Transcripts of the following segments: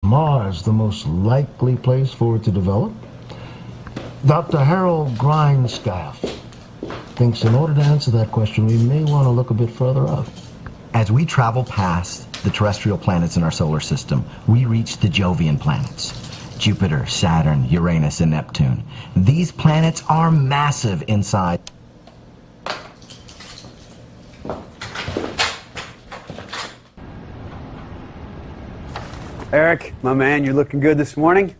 Mars the most likely place for it to develop? Dr. Harold Grindstaff thinks in order to answer that question, we may want to look a bit further out. As we travel past the terrestrial planets in our solar system, we reach the Jovian planets. Jupiter, Saturn, Uranus, and Neptune. These planets are massive inside. Eric, my man, you're looking good this morning. What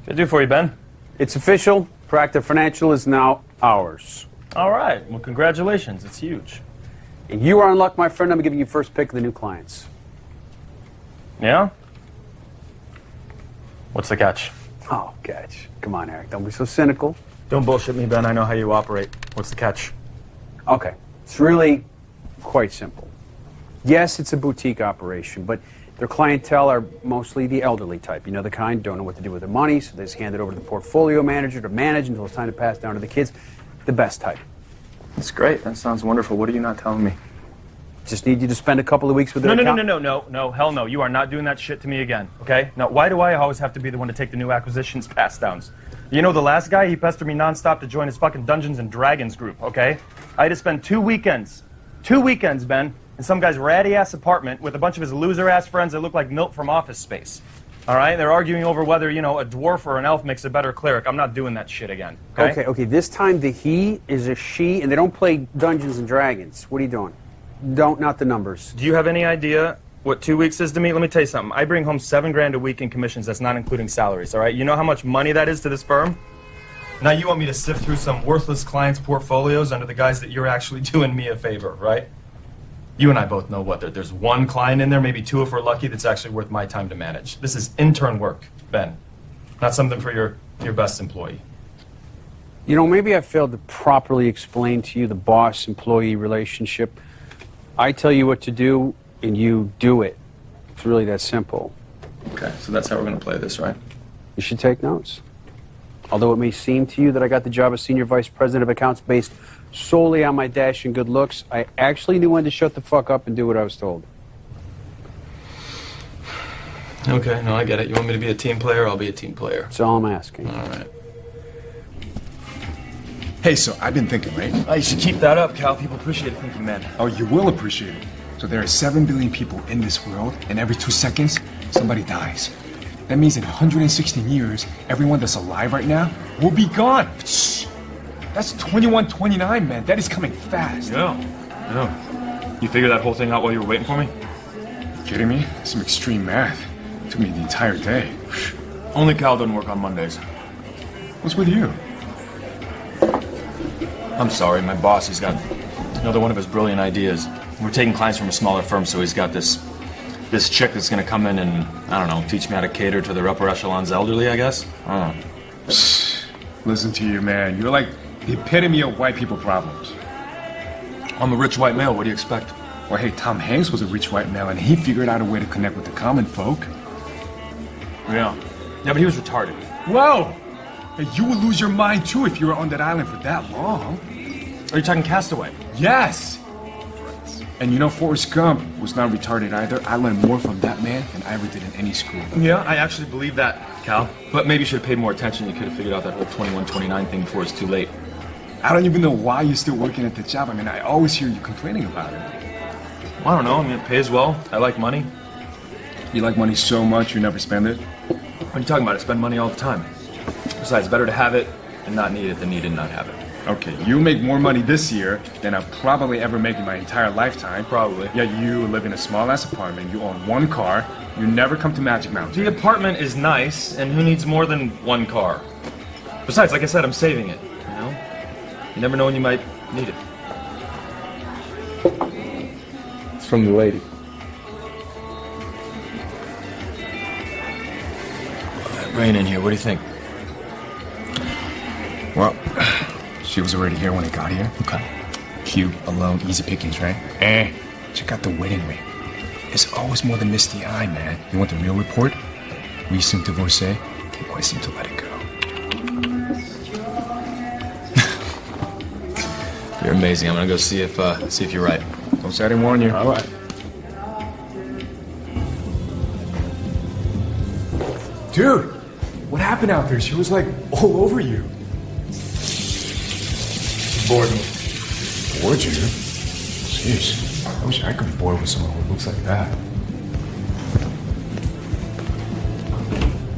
can I do for you, Ben? It's official. Proactive Financial is now ours. All right. Well, congratulations. It's huge. And you are in luck, my friend. I'm giving you first pick of the new clients. Yeah? What's the catch? Oh, catch. Come on, Eric. Don't be so cynical. Don't bullshit me, Ben. I know how you operate. What's the catch? Okay. It's really quite simple. Yes, it's a boutique operation, but their clientele are mostly the elderly type. You know the kind, don't know what to do with their money, so they just hand it over to the portfolio manager to manage until it's time to pass down to the kids. The best type. That's great. That sounds wonderful. What are you not telling me? Just need you to spend a couple of weeks with their account. No, hell no. You are not doing that shit to me again, okay? Now, why do I always have to be the one to take the new acquisitions pass downs? You know the last guy, he pestered me nonstop to join his fucking Dungeons and Dragons group, okay? I had to spend 2 weekends, Ben, in some guy's ratty-ass apartment with a bunch of his loser-ass friends that look like Milt from Office Space. All right? They're arguing over whether, you know, a dwarf or an elf makes a better cleric. I'm not doing that shit again, okay? Okay. This time the he is a she, and they don't play Dungeons and Dragons. What are you doing? Not the numbers. Do you have any idea what 2 weeks is to me? Let me tell you something. I bring home $7 grand a week in commissions. That's not including salaries, all right? You know how much money that is to this firm? Now you want me to sift through some worthless clients' portfolios under the guise that you're actually doing me a favor, right? You and I both know what, there's one client in there, maybe two if we're lucky, that's actually worth my time to manage. This is intern work, Ben. Not something for your best employee. You know, maybe I failed to properly explain to you the boss-employee relationship. I tell you what to do, and you do it. It's really that simple. Okay, so that's how we're going to play this, right? You should take notes. Although it may seem to you that I got the job as Senior Vice President of Accounts based solely on my dash and good looks, I actually knew when to shut the fuck up and do what I was told. Okay, no, I get it. You want me to be a team player? I'll be a team player. That's all I'm asking. All right. Hey, so I've been thinking, right? Oh, you should keep that up, Cal. People appreciate thinking, man. Oh, you will appreciate it. So there are 7 billion people in this world, and every 2 seconds, somebody dies. That means in 116 years, everyone that's alive right now will be gone. That's 2129, man. That is coming fast. Yeah. You figured that whole thing out while you were waiting for me? You kidding me? Some extreme math. It took me the entire day. Only Cal doesn't work on Mondays. What's with you? I'm sorry, my boss, he's got another one of his brilliant ideas. We're taking clients from a smaller firm, so he's got this chick that's gonna come in and, I don't know, teach me how to cater to their upper echelons elderly, I guess? I don't know. Listen to you, man. You're like the epitome of white people problems. I'm a rich white male, what do you expect? Well, hey, Tom Hanks was a rich white male, and he figured out a way to connect with the common folk. Yeah, but he was retarded. Whoa! Hey, you would lose your mind, too, if you were on that island for that long. Are you talking Castaway? Yes! And you know, Forrest Gump was not retarded either. I learned more from that man than I ever did in any school. Yeah, I actually believe that, Cal. But maybe you should have paid more attention. You could have figured out that whole 2129 thing before it's too late. I don't even know why you're still working at the job. I mean, I always hear you complaining about it. Well, I don't know. I mean, it pays well. I like money. You like money so much you never spend it? What are you talking about? I spend money all the time. Besides, better to have it and not need it than need and not have it. Okay, you make more money this year than I'll probably ever make in my entire lifetime. Probably. Yeah, you live in a small-ass apartment, you own one car, you never come to Magic Mountain. The apartment is nice, and who needs more than one car? Besides, like I said, I'm saving it, you know? You never know when you might need it. It's from the lady. Rain in here, what do you think? Well, she was already here when I got here. Okay. Cute, alone, easy pickings, right? Check out the wedding ring. It's always more than meets the eye, man. You want the real report? Recent divorcee can't quite seem to let it go. You're amazing. I'm gonna go see if you're right. Don't say I didn't warn you. All right. Dude, what happened out there? She was like all over you. Bored me. Bored you? Jeez. I wish I could be bored with someone who looks like that.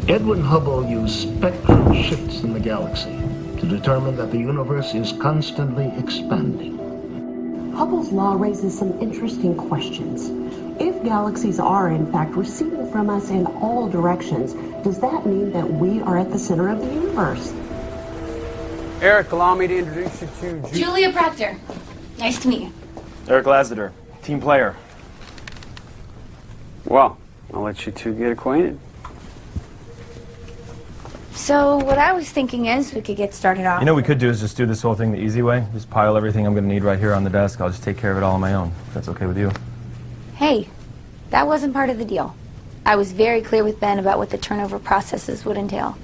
Edwin Hubble used spectral shifts in the galaxy to determine that the universe is constantly expanding. Hubble's law raises some interesting questions. If galaxies are, in fact, receding from us in all directions, does that mean that we are at the center of the universe? Eric, allow me to introduce you to Julia Proctor. Nice to meet you. Eric Lassiter, team player. Well, I'll let you two get acquainted. So what I was thinking is we could get started off. You know what we could do is just do this whole thing the easy way. Just pile everything I'm going to need right here on the desk. I'll just take care of it all on my own, if that's okay with you. Hey, that wasn't part of the deal. I was very clear with Ben about what the turnover processes would entail.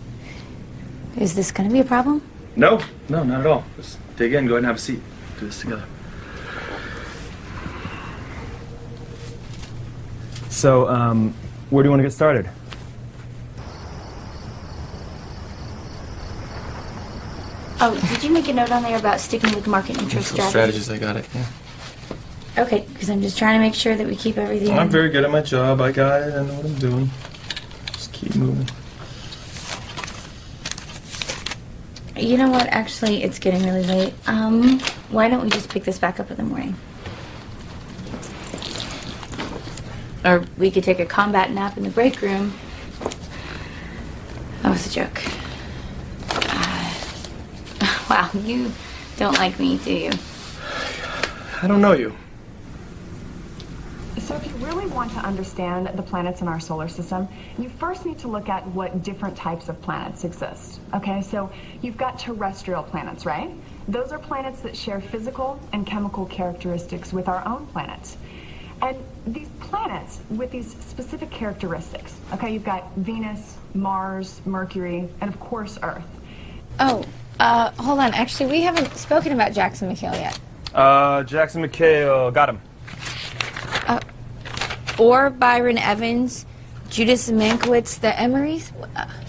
Is this going to be a problem? No, not at all. Just dig in, go ahead and have a seat. Do this together. So, where do you want to get started? Oh, did you make a note on there about sticking with market interest strategies? I got it, yeah. Okay, because I'm just trying to make sure that we keep everything... I'm very good at my job. I got it. I know what I'm doing. Just keep moving. You know what? Actually, it's getting really late. Why don't we just pick this back up in the morning? Or we could take a combat nap in the break room. That was a joke. Wow, you don't like me, do you? I don't know you. So if you really want to understand the planets in our solar system, you first need to look at what different types of planets exist. Okay, so you've got terrestrial planets, right? Those are planets that share physical and chemical characteristics with our own planet. And these planets with these specific characteristics, okay, you've got Venus, Mars, Mercury, and of course Earth. Oh, hold on. Actually, we haven't spoken about Jackson McHale yet. Jackson McHale, got him. Or Byron Evans, Judith Mankiewicz, the Emerys.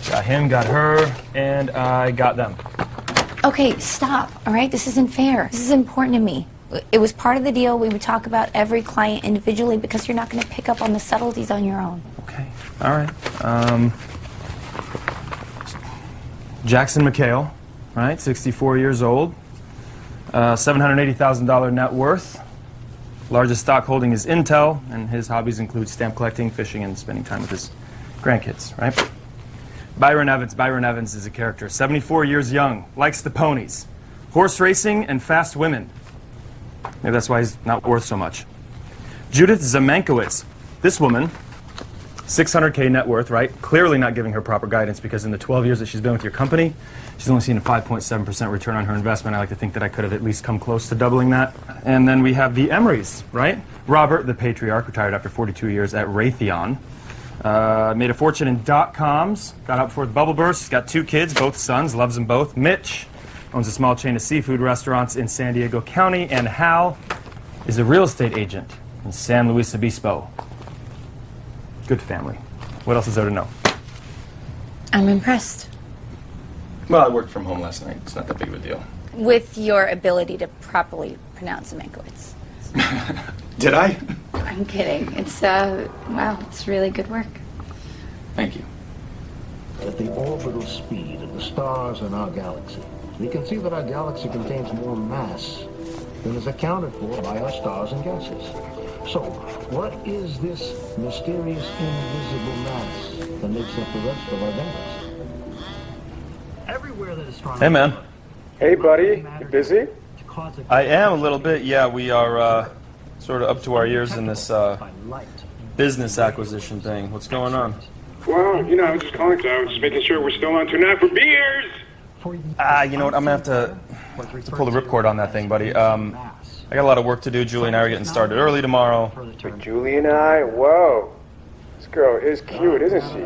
Got him, got her, and I got them. Okay, stop, all right? This isn't fair. This is important to me. It was part of the deal. We would talk about every client individually because you're not going to pick up on the subtleties on your own. Okay, all right. Jackson McHale, right, 64 years old, $780,000 net worth. Largest stock holding is Intel, and his hobbies include stamp collecting, fishing, and spending time with his grandkids, right? Byron Evans is a character, 74 years young, likes the ponies, horse racing, and fast women. Maybe that's why he's not worth so much. Judith Mankiewicz, this woman, $600K net worth, right? Clearly not giving her proper guidance because in the 12 years that she's been with your company, she's only seen a 5.7% return on her investment. I like to think that I could have at least come close to doubling that. And then we have the Emerys, right? Robert, the patriarch, retired after 42 years at Raytheon. Made a fortune in dot-coms, got out before the bubble burst. He's got 2 kids, both sons, loves them both. Mitch owns a small chain of seafood restaurants in San Diego County. And Hal is a real estate agent in San Luis Obispo. Good family. What else is there to know? I'm impressed. Well, I worked from home last night. It's not that big of a deal. With your ability to properly pronounce Mankiewicz. Did I? I'm kidding. It's, wow, it's really good work. Thank you. At the orbital speed of the stars in our galaxy, we can see that our galaxy contains more mass than is accounted for by our stars and gases. So, what is this mysterious invisible mass that makes up the rest of our galaxy? Everywhere that astronomers... Hey, man. Hey, buddy. You busy? I am a little bit, yeah. We are sort of up to our ears in this business acquisition thing. What's going on? Well, you know, I was just calling because I was just making sure we're still on tonight for beers. You know what? I'm going to have to pull the ripcord on that thing, buddy. I got a lot of work to do. Julie and I are getting started early tomorrow. With Julie and I? Whoa. This girl is cute, isn't she?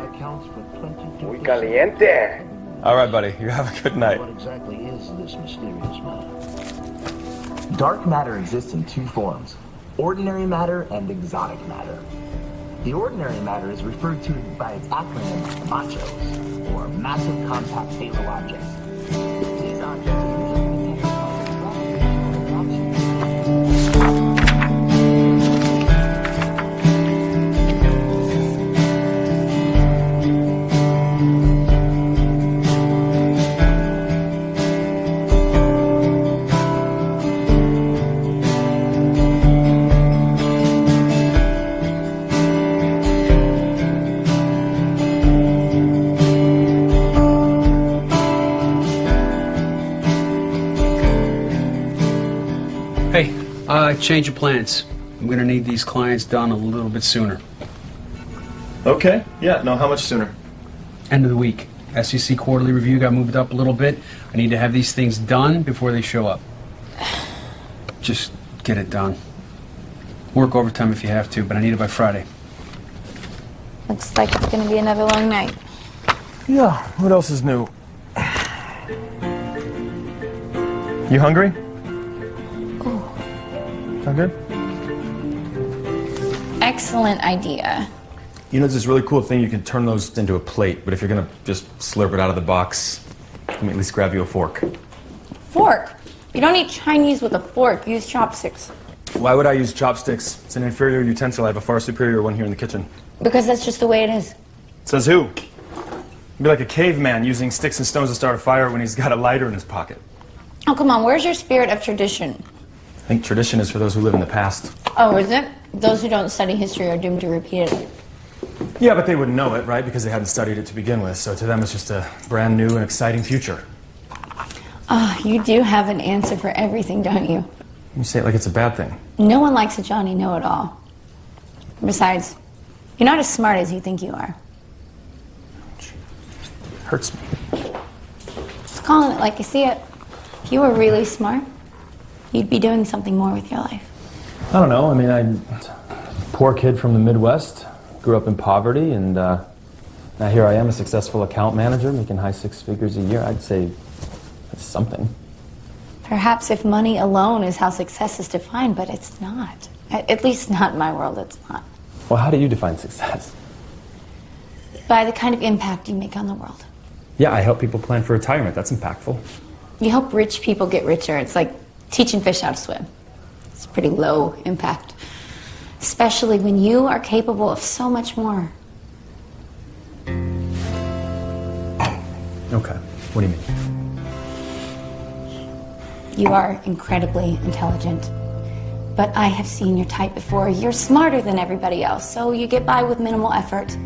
Muy caliente. All right, buddy. You have a good night. What exactly is this mysterious matter? Dark matter exists in 2 forms, ordinary matter and exotic matter. The ordinary matter is referred to by its acronym MACHOs, or Massive Compact Halo Objects. These objects are usually Change of plans. I'm going to need these clients done a little bit sooner. Okay. Yeah. No, how much sooner? End of the week. SEC quarterly review got moved up a little bit. I need to have these things done before they show up. Just get it done. Work overtime if you have to, but I need it by Friday. Looks like it's going to be another long night. Yeah. What else is new? You hungry? Sound good? Excellent idea. You know, there's this really cool thing. You can turn those into a plate, but if you're gonna just slurp it out of the box, let me at least grab you a fork. Fork? You don't eat Chinese with a fork. Use chopsticks. Why would I use chopsticks? It's an inferior utensil. I have a far superior one here in the kitchen. Because that's just the way it is. Says who? Be like a caveman using sticks and stones to start a fire when he's got a lighter in his pocket. Oh, come on. Where's your spirit of tradition? I think tradition is for those who live in the past. Oh, is it? Those who don't study history are doomed to repeat it. Yeah, but they wouldn't know it, right? Because they hadn't studied it to begin with. So to them, it's just a brand new and exciting future. Oh, you do have an answer for everything, don't you? You say it like it's a bad thing. No one likes a Johnny Know-It-All. Besides, you're not as smart as you think you are. Hurts me. Just calling it like you see it. If you were really smart, you'd be doing something more with your life. I don't know. I mean, I'm a poor kid from the Midwest, grew up in poverty, and now here I am, a successful account manager, making high six figures a year. I'd say that's something. Perhaps if money alone is how success is defined, but it's not. At least not in my world, it's not. Well, how do you define success? By the kind of impact you make on the world. Yeah, I help people plan for retirement. That's impactful. You help rich people get richer. It's like teaching fish how to swim. It's pretty low impact. Especially when you are capable of so much more. Okay. What do you mean? You are incredibly intelligent. But I have seen your type before. You're smarter than everybody else, so you get by with minimal effort.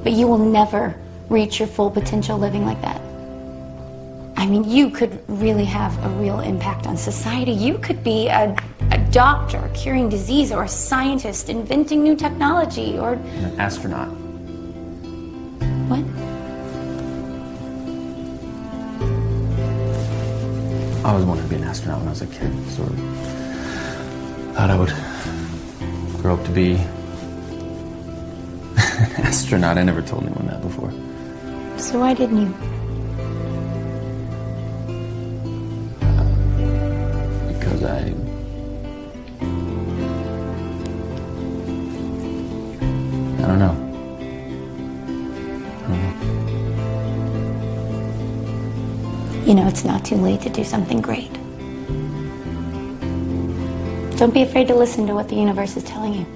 But you will never reach your full potential living like that. I mean, you could really have a real impact on society. You could be a doctor curing disease, or a scientist inventing new technology, or... An astronaut. What? I always wanted to be an astronaut when I was a kid. Sort of thought I would grow up to be an astronaut. I never told anyone that before. So why didn't you? Because I don't know. You know, it's not too late to do something great. Don't be afraid to listen to what the universe is telling you.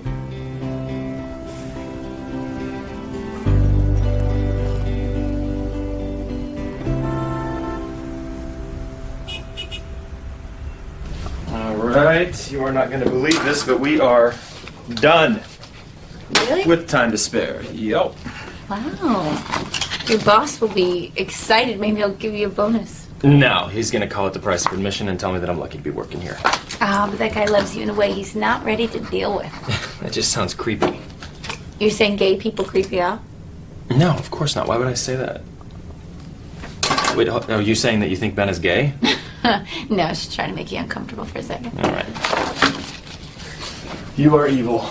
All right, you are not going to believe this, but we are done. Really? With time to spare. Yep. Wow. Your boss will be excited. Maybe he'll give you a bonus. No, he's going to call it the price of admission and tell me that I'm lucky to be working here. Ah, but that guy loves you in a way he's not ready to deal with. That just sounds creepy. You're saying gay people creep you out? No, of course not. Why would I say that? Wait, are you saying that you think Ben is gay? No, I was just trying to make you uncomfortable for a second. All right. You are evil.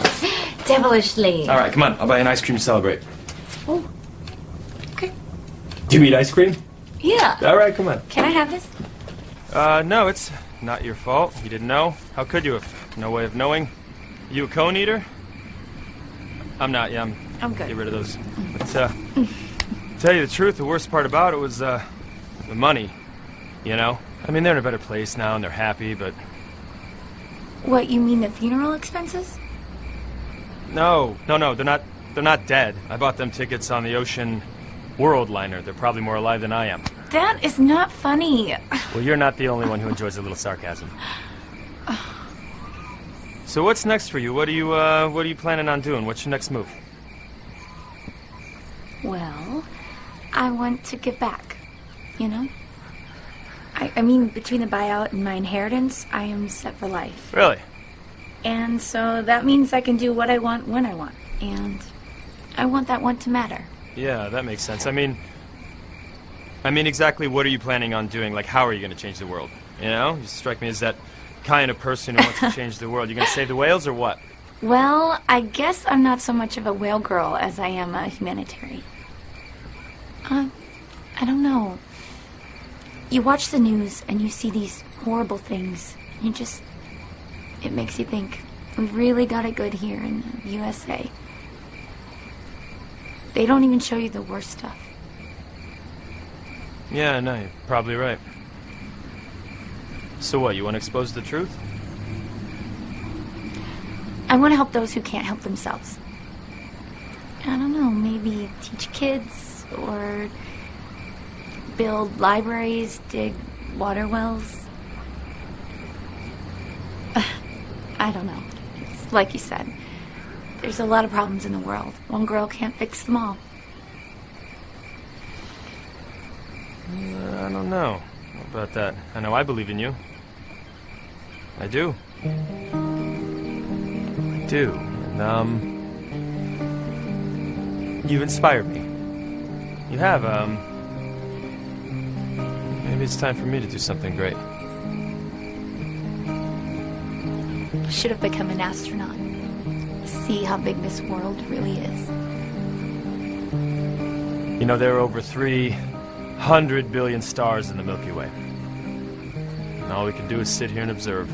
Devilishly. All right, come on. I'll buy an ice cream to celebrate. Oh. Okay. Do you eat ice cream? Yeah. All right, come on. Can I have this? No, it's not your fault. You didn't know. How could you have? No way of knowing. You a cone eater? I'm not, yeah. I'm good. Get rid of those. But, tell you the truth, the worst part about it was, the money. You know? I mean, they're in a better place now and they're happy, but... What, you mean the funeral expenses? No, they're not dead. I bought them tickets on the Ocean World liner. They're probably more alive than I am. That is not funny. Well, you're not the only one who enjoys a little sarcasm. So what's next for you? What are you planning on doing? What's your next move? Well, I want to give back, you know? I mean, between the buyout and my inheritance, I am set for life. Really? And so that means I can do what I want when I want. And I want that want to matter. Yeah, that makes sense. I mean, exactly what are you planning on doing? Like, how are you going to change the world? You know? You strike me as that kind of person who wants to change the world. You going to save the whales or what? Well, I guess I'm not so much of a whale girl as I am a humanitarian. I don't know. You watch the news and you see these horrible things, and it makes you think, we've really got it good here in the USA. They don't even show you the worst stuff. Yeah, no, you're probably right. So what, you want to expose the truth? I want to help those who can't help themselves. I don't know, maybe teach kids, or build libraries, dig water wells. I don't know. It's like you said. There's a lot of problems in the world. One girl can't fix them all. I don't know about that. I know I believe in you. I do. I do. And, you've inspired me. You have, maybe it's time for me to do something great. You should have become an astronaut. See how big this world really is. You know, there are over 300 billion stars in the Milky Way. And all we can do is sit here and observe.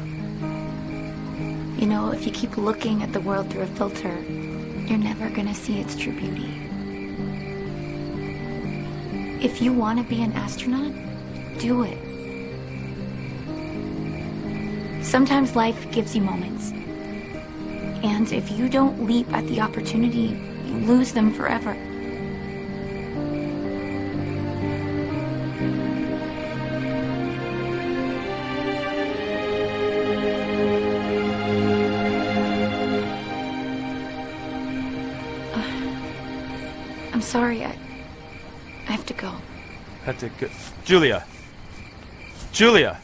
You know, if you keep looking at the world through a filter, you're never gonna see its true beauty. If you want to be an astronaut, do it. Sometimes life gives you moments. And if you don't leap at the opportunity, you lose them forever. I'm sorry, I have to go. Have to go. Julia! Julia!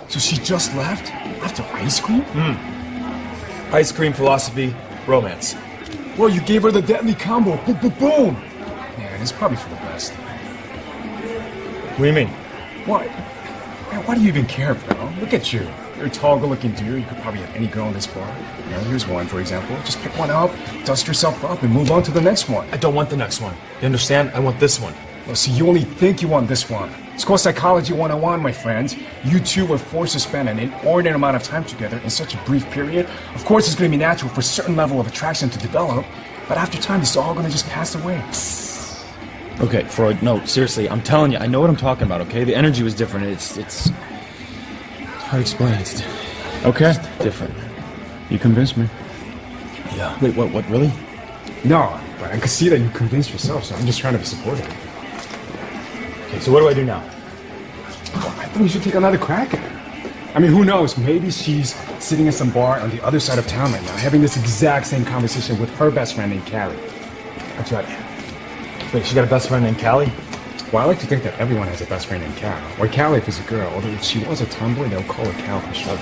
So she just left? After ice cream? Ice cream, philosophy, romance. Well, you gave her the deadly combo. Boom, boom, boom! Man, it's probably for the best. What do you mean? What? Man, why do you even care, bro? Look at you. You're a tall, good-looking dude. You could probably have any girl in this bar. You know, here's one, for example. Just pick one up, dust yourself up, and move on to the next one. I don't want the next one. You understand? I want this one. Well, see, you only think you want this one. It's called Psychology 101, my friends. You two were forced to spend an inordinate amount of time together in such a brief period. Of course, it's going to be natural for a certain level of attraction to develop, but after time, it's all going to just pass away. Okay, Freud, no, seriously, I'm telling you, I know what I'm talking about, okay? The energy was different. It's how to explain it? Okay. It's different. You convinced me. Yeah. Wait, what, really? No, but I can see that you convinced yourself, so I'm just trying to be supportive. Okay, so what do I do now? Well, I think you should take another crack at it. I mean, who knows? Maybe she's sitting at some bar on the other side of town right now, having this exact same conversation with her best friend named Callie. That's right. Wait, she got a best friend named Callie? Well, I like to think that everyone has a best friend named Cal. Or Callie if it's a girl, although if she was a tomboy, they'll call her Cal for short.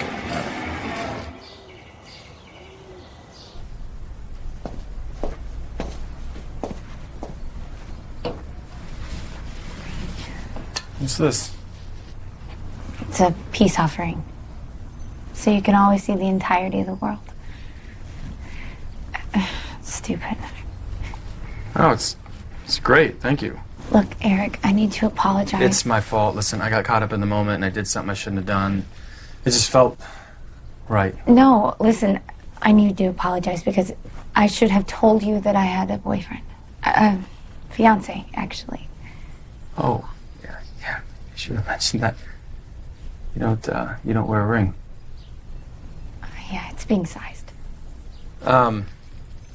What's this? It's a peace offering. So you can always see the entirety of the world. Stupid. Oh, it's great. Thank you. Look, Eric, I need to apologize. It's my fault. Listen, I got caught up in the moment and I did something I shouldn't have done. It just felt right. No, listen, I need to apologize because I should have told you that I had a boyfriend. Fiance, actually. Oh, yeah. I should have mentioned that. You don't wear a ring. Yeah, it's being sized.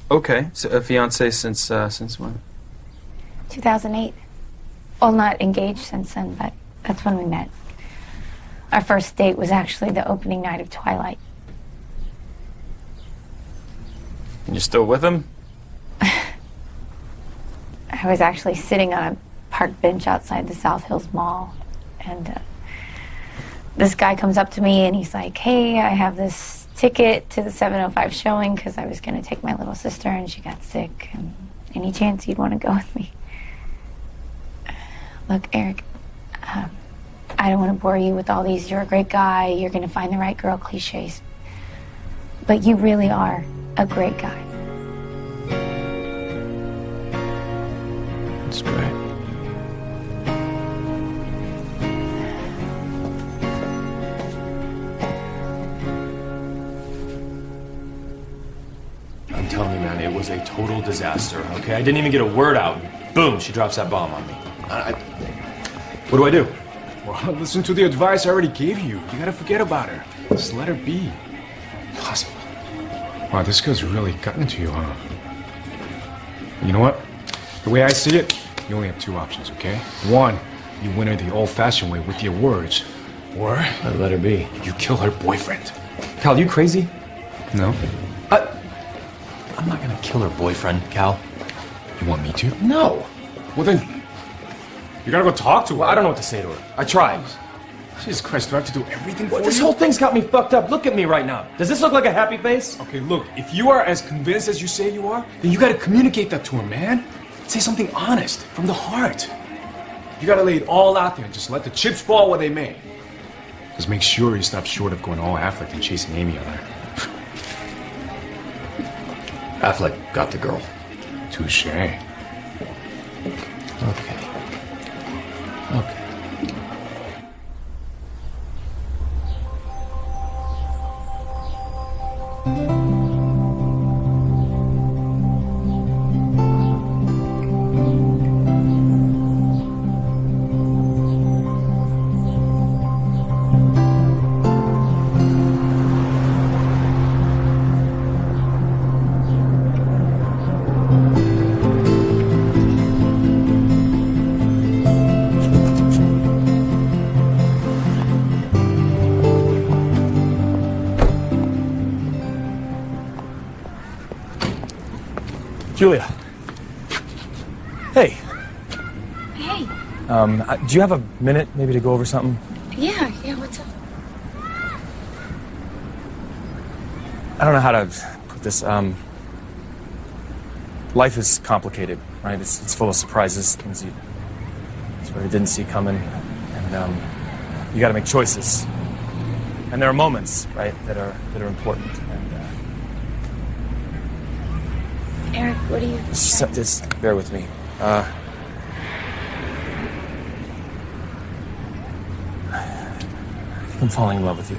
Okay. So a fiance since when? 2008. Well, not engaged since then, but that's when we met. Our first date was actually the opening night of Twilight. And you're still with him? I was actually sitting on a park bench outside the South Hills Mall, and this guy comes up to me and he's like, "Hey, I have this ticket to the 7:05 showing because I was going to take my little sister and she got sick. And any chance you'd want to go with me?" Look, Eric, I don't want to bore you with all these "you're a great guy, you're going to find the right girl" cliches, but you really are a great guy. That's great. I'm telling you, man, it was a total disaster, okay? I didn't even get a word out. Boom, she drops that bomb on me. What do I do? Well, listen to the advice I already gave you. You gotta forget about her. Just let her be. Impossible. Wow, this girl's really gotten to you, huh? You know what? The way I see it, you only have two options, okay? One, you win her the old-fashioned way with your words. Or I let her be. you kill her boyfriend. Cal, you crazy? No? I'm not gonna kill her boyfriend, Cal. You want me to? No. Well then, you gotta go talk to her. Well, I don't know what to say to her. I tried. Jesus Christ, do I have to do everything for This you? whole thing's got me fucked up. Look at me right now. Does this look like a happy face? Okay, look, if you are as convinced as you say you are, then you gotta communicate that to her, man. Say something honest, from the heart. You gotta lay it all out there and just let the chips fall where they may. Just make sure you stop short of going all Affleck and chasing Amy on her. Affleck got the girl. Touche. Okay. Julia. Hey. Hey. Do you have a minute maybe to go over something? Yeah, what's up? I don't know how to put this. Life is complicated, right? It's full of surprises, things you sort of didn't see coming, and you got to make choices. And there are moments, right, that are important. And Eric, what do you... Just bear with me. I'm falling in love with you.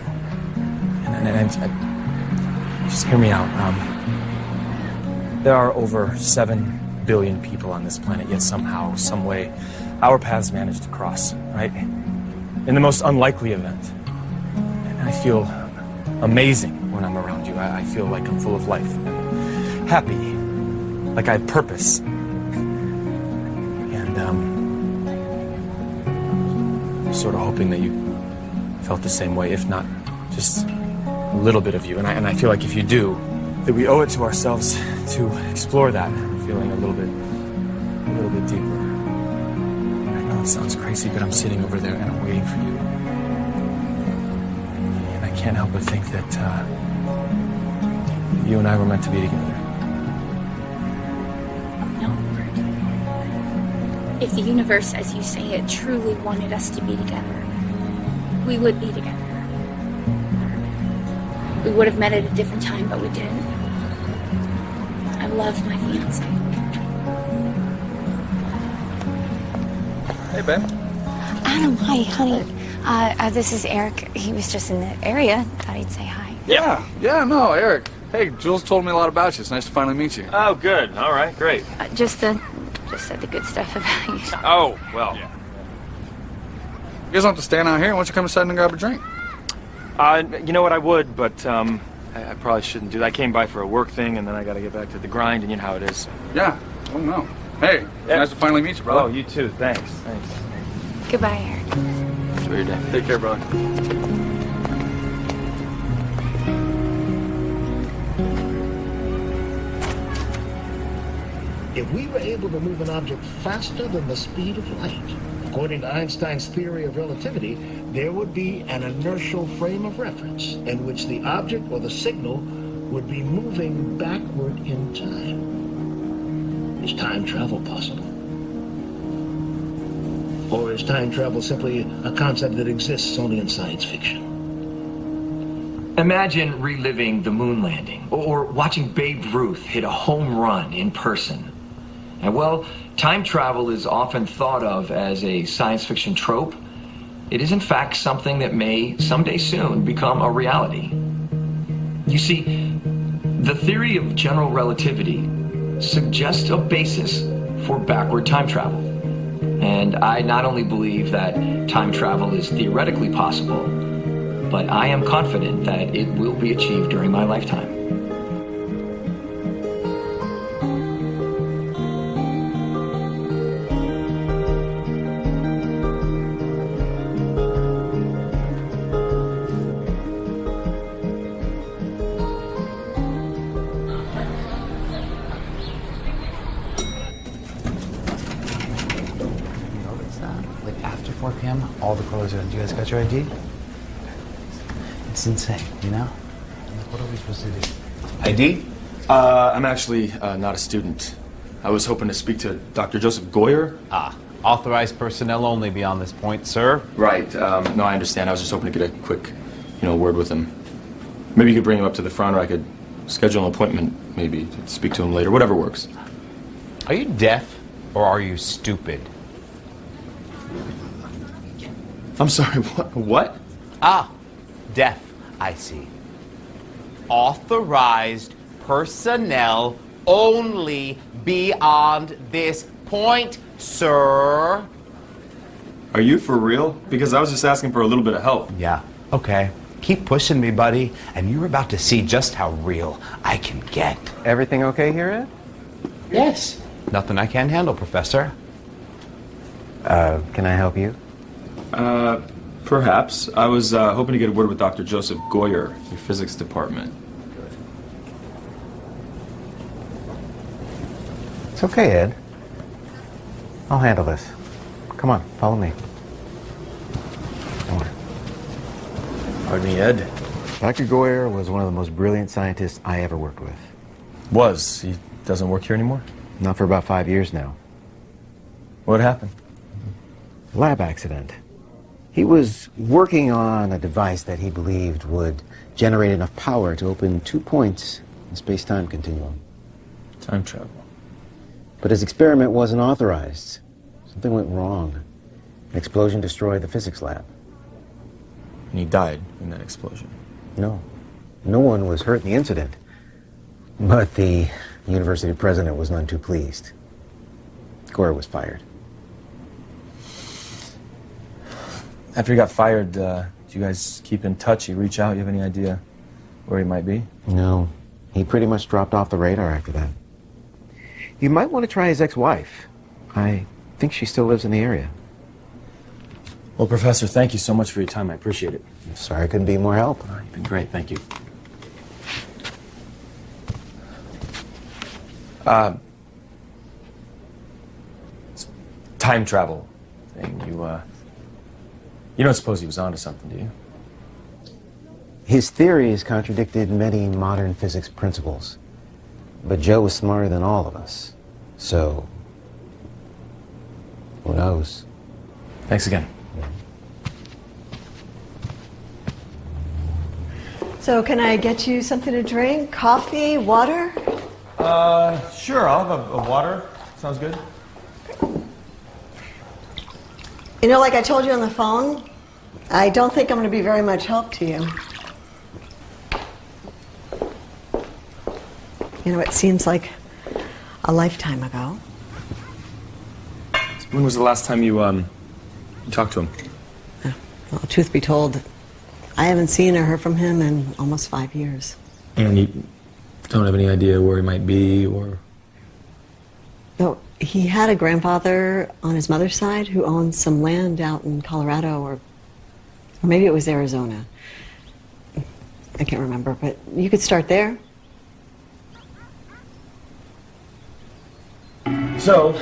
And just hear me out. There are over 7 billion people on this planet, yet somehow, some way, our paths manage to cross, right? In the most unlikely event. And I feel amazing when I'm around you. I feel like I'm full of life and happy. Like I have purpose. And I'm sort of hoping that you felt the same way, if not just a little bit of you. And I feel like if you do, that we owe it to ourselves to explore that feeling a little bit deeper. I know it sounds crazy, but I'm sitting over there and I'm waiting for you. And I can't help but think that you and I were meant to be together. If the universe, as you say it, truly wanted us to be together, we would be together. We would have met at a different time, but we didn't. I love my fiance. Hey, babe. Adam, hi, honey. This is Eric. He was just in the area. Thought he'd say hi. Yeah, no, Eric. Hey, Jules told me a lot about you. It's nice to finally meet you. Oh, good. All right, great. Just said the good stuff about you. Oh, well. You guys don't have to stand out here. Why don't you come inside and grab a drink? You know what, I would, but I probably shouldn't do that. I came by for a work thing, and then I got to get back to the grind, and you know how it is. Yeah. Oh, no. Hey, nice to finally meet you, brother. Oh, you too. Thanks. Goodbye, Eric. Enjoy your day. Take care, brother. If we were able to move an object faster than the speed of light, according to Einstein's theory of relativity, there would be an inertial frame of reference in which the object or the signal would be moving backward in time. Is time travel possible? Or is time travel simply a concept that exists only in science fiction? Imagine reliving the moon landing or watching Babe Ruth hit a home run in person. And well, time travel is often thought of as a science fiction trope. It is in fact something that may someday soon become a reality. You see, the theory of general relativity suggests a basis for backward time travel. And I not only believe that time travel is theoretically possible, but I am confident that it will be achieved during my lifetime. All the colors are in. You guys got your ID? It's insane, you know? What are we supposed to do? ID? I'm actually not a student. I was hoping to speak to Dr. Joseph Goyer. Authorized personnel only beyond this point, sir. Right. No, I understand. I was just hoping to get a quick, word with him. Maybe you could bring him up to the front, or I could schedule an appointment, maybe, to speak to him later. Whatever works. Are you deaf, or are you stupid? I'm sorry, what? Deaf, I see. Authorized personnel only beyond this point, sir. Are you for real? Because I was just asking for a little bit of help. Yeah, okay. Keep pushing me, buddy, and you're about to see just how real I can get. Everything okay here, Ed? Yes. Nothing I can't handle, Professor. Can I help you? Perhaps. I was hoping to get a word with Dr. Joseph Goyer, your physics department. It's okay, Ed. I'll handle this. Come on, follow me. Come on. Pardon me, Ed. Dr. Goyer was one of the most brilliant scientists I ever worked with. Was? He doesn't work here anymore? Not for about 5 years now. What happened? Lab accident. He was working on a device that he believed would generate enough power to open 2 points in space-time continuum. Time travel. But his experiment wasn't authorized. Something went wrong. An explosion destroyed the physics lab. And he died in that explosion? No. No one was hurt in the incident. But the university president was none too pleased. Goyer was fired. After he got fired, do you guys keep in touch? You reach out? You have any idea where he might be? No. He pretty much dropped off the radar after that. You might want to try his ex-wife. I think she still lives in the area. Well, Professor, thank you so much for your time. I appreciate it. I'm sorry I couldn't be more help. You've been great. Thank you. Time travel thing. You don't suppose he was onto something, do you? His theories contradicted many modern physics principles. But Joe was smarter than all of us. So, who knows? Thanks again. So can I get you something to drink? Coffee? Water? Sure. I'll have a water. Sounds good. You know, like I told you on the phone, I don't think I'm going to be very much help to you. You know, it seems like a lifetime ago. When was the last time you talked to him? Well, truth be told, I haven't seen or heard from him in almost 5 years. And you don't have any idea where he might be, or... No, he had a grandfather on his mother's side who owned some land out in Colorado, or maybe it was Arizona. I can't remember, but you could start there. So,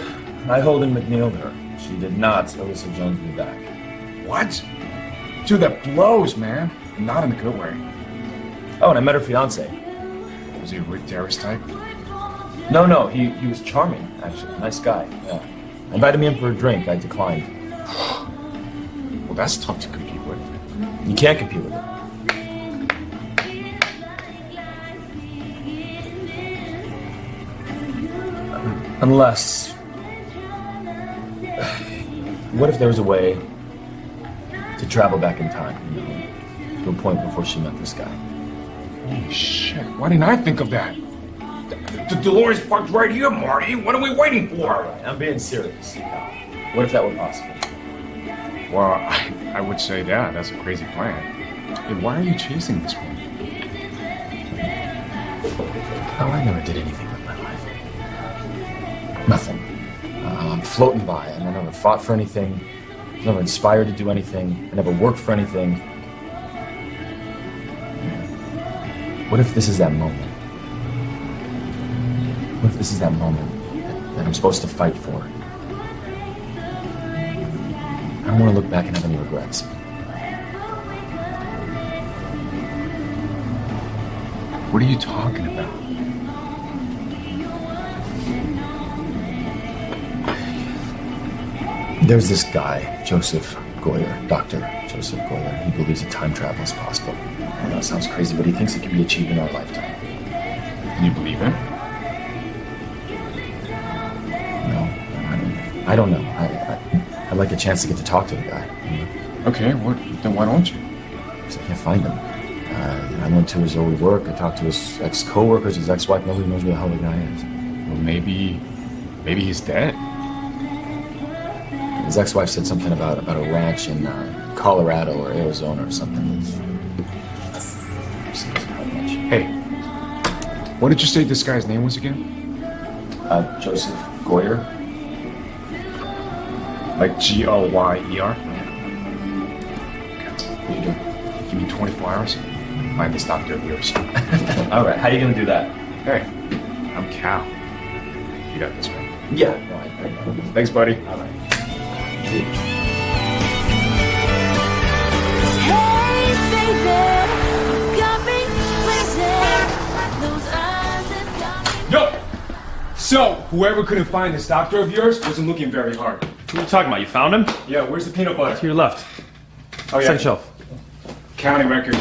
I Holden McNeiled her. She did not Alyssa Jones me back. What? Dude, that blows, man. Not in a good way. Oh, and I met her fiance. Was he a Rick Darris type? No, he was charming, actually. Nice guy, yeah. Invited me in for a drink. I declined. Well, that's tough to compete with. You can't compete with it. Unless... What if there was a way to travel back in time, you know, to a point before she met this guy? Holy shit, why didn't I think of that? The DeLorean's parked right here, Marty. What are we waiting for? I'm being serious. What if that were possible? Well, I would say that's a crazy plan. Hey, why are you chasing this woman? Oh, I never did anything with my life. Nothing. I'm floating by, and I never fought for anything. I was never inspired to do anything. I never worked for anything. What if this is that moment? What if this is that moment that I'm supposed to fight for? I don't want to look back and have any regrets. What are you talking about? There's this guy, Joseph Goyer, Dr. Joseph Goyer. He believes that time travel is possible. I know it sounds crazy, but he thinks it can be achieved in our lifetime. You believe him? No, I don't know. I'd like a chance to get to talk to the guy. You know? Okay, then why don't you? Because I can't find him. I went to his old work. I talked to his ex-co-workers, his ex-wife. Nobody knows where the hell the guy is. Well, maybe he's dead. His ex-wife said something about a ranch in Colorado or Arizona or something. Hey, what did you say this guy's name was again? Joseph Goyer. Like G-O-Y-E-R? What are you doing? Give me 24 hours. Find this doctor of yours. All right, how are you going to do that? Hey, I'm Cal. You got this, right? Yeah. No, I Thanks, buddy. All right. Yo! So, whoever couldn't find this doctor of yours wasn't looking very hard. What are you talking about? You found him? Yeah, where's the peanut butter? To your left. Oh, yeah. Second shelf. County record.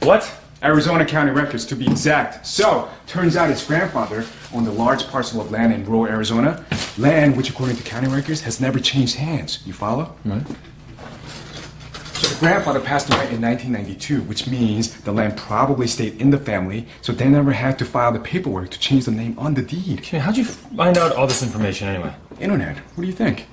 What? Arizona County records, to be exact. So, turns out his grandfather owned a large parcel of land in rural Arizona. Land which, according to county records, has never changed hands. You follow? Right. So the grandfather passed away in 1992, which means the land probably stayed in the family, so they never had to file the paperwork to change the name on the deed. Okay, how'd you find out all this information anyway? Internet. What do you think?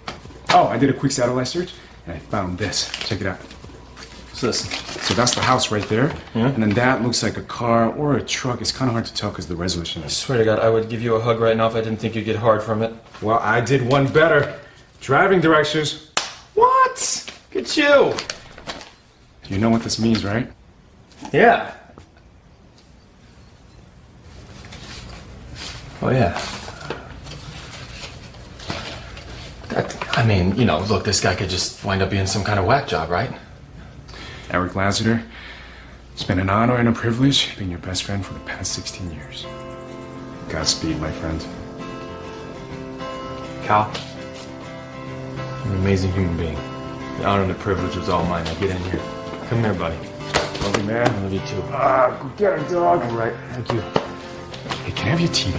Oh, I did a quick satellite search, and I found this. Check it out. What's this? So that's the house right there, Yeah. and then that looks like a car or a truck. It's kind of hard to tell because the resolution I is... swear to God, I would give you a hug right now if I didn't think you'd get hard from it. Well, I did one better. Driving directions. What? Look at you. You know what this means, right? Yeah. Oh, yeah. I mean, you know, look, this guy could just wind up being some kind of whack job, right? Eric Lassiter, it's been an honor and a privilege being your best friend for the past 16 years. Godspeed, my friend. Cal, you're an amazing human being. The honor and the privilege was all mine. Now get in here. Come here, buddy. Love you, man. I love you too. Go get him, dog. All right, thank you. Hey, can I have your TV?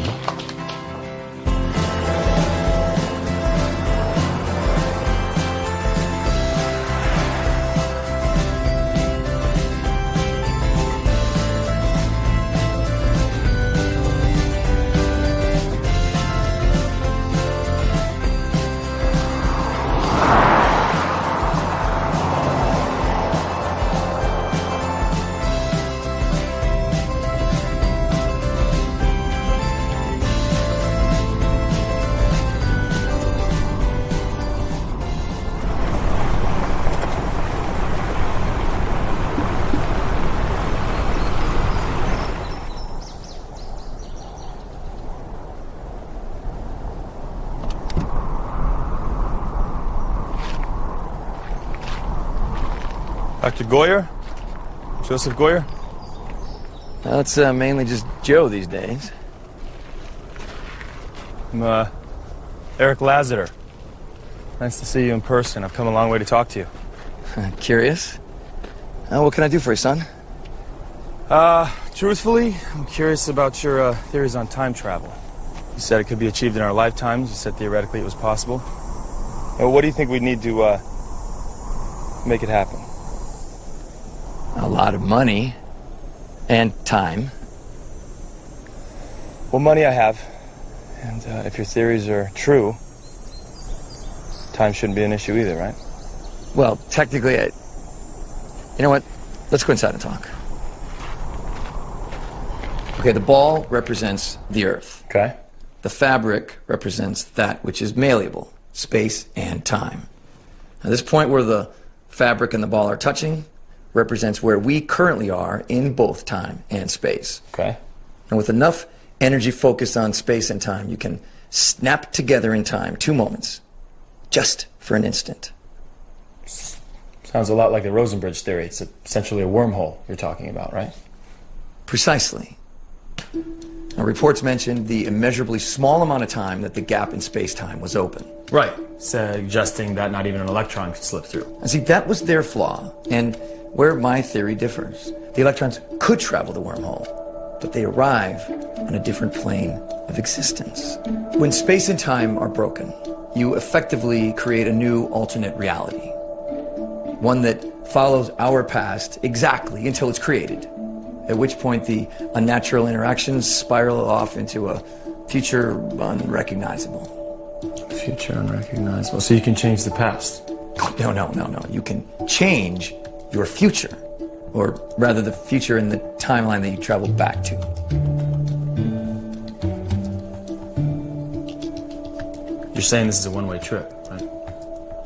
Dr. Goyer? Joseph Goyer? Well, it's mainly just Joe these days. I'm Eric Lassiter. Nice to see you in person. I've come a long way to talk to you. Curious? What can I do for you, son? Truthfully, I'm curious about your theories on time travel. You said it could be achieved in our lifetimes. You said theoretically it was possible. What do you think we'd need to make it happen? A lot of money. And time. Well, money I have. And if your theories are true, time shouldn't be an issue either, right? Well, technically, you know what? Let's go inside and talk. Okay, the ball represents the Earth. Okay. The fabric represents that which is malleable, space and time. Now, this point where the fabric and the ball are touching represents where we currently are in both time and space. Okay. And with enough energy focused on space and time, you can snap together in time 2 moments, just for an instant. Sounds a lot like the Rosenbridge theory. It's essentially a wormhole you're talking about, right? Precisely. Now, reports mentioned the immeasurably small amount of time that the gap in space-time was open. Right. Suggesting that not even an electron could slip through. And see, that was their flaw, and where my theory differs. The electrons could travel the wormhole, but they arrive on a different plane of existence. When space and time are broken, you effectively create a new alternate reality. One that follows our past exactly until it's created, at which point the unnatural interactions spiral off into a future unrecognizable. Future unrecognizable. So you can change the past? No. You can change your future, or rather the future in the timeline that you travel back to. You're saying this is a one-way trip, right?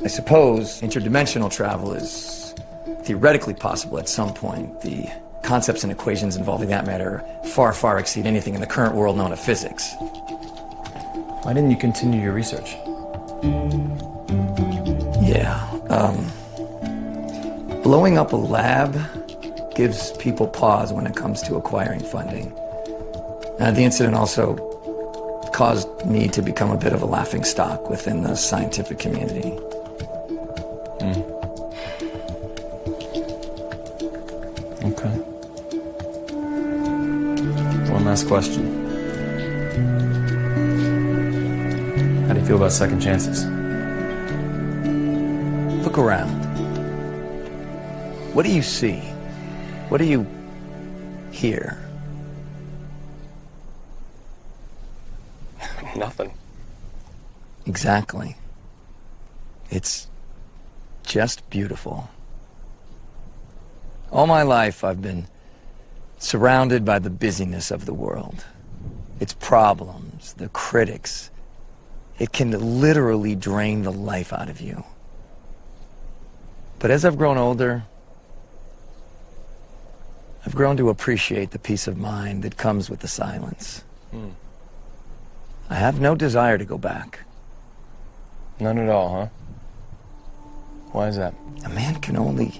I suppose interdimensional travel is theoretically possible at some point. The concepts and equations involving that matter far exceed anything in the current world known as physics. Why didn't you continue your research? Blowing up a lab gives people pause when it comes to acquiring funding. The incident also caused me to become a bit of a laughingstock within the scientific community. Okay. One last question. How do you feel about second chances? Look around. What do you see? What do you hear? Nothing. Exactly. It's just beautiful. All my life I've been surrounded by the busyness of the world. Its problems, the critics. It can literally drain the life out of you. But as I've grown older, I've grown to appreciate the peace of mind that comes with the silence. I have no desire to go back. None at all, huh? Why is that? A man can only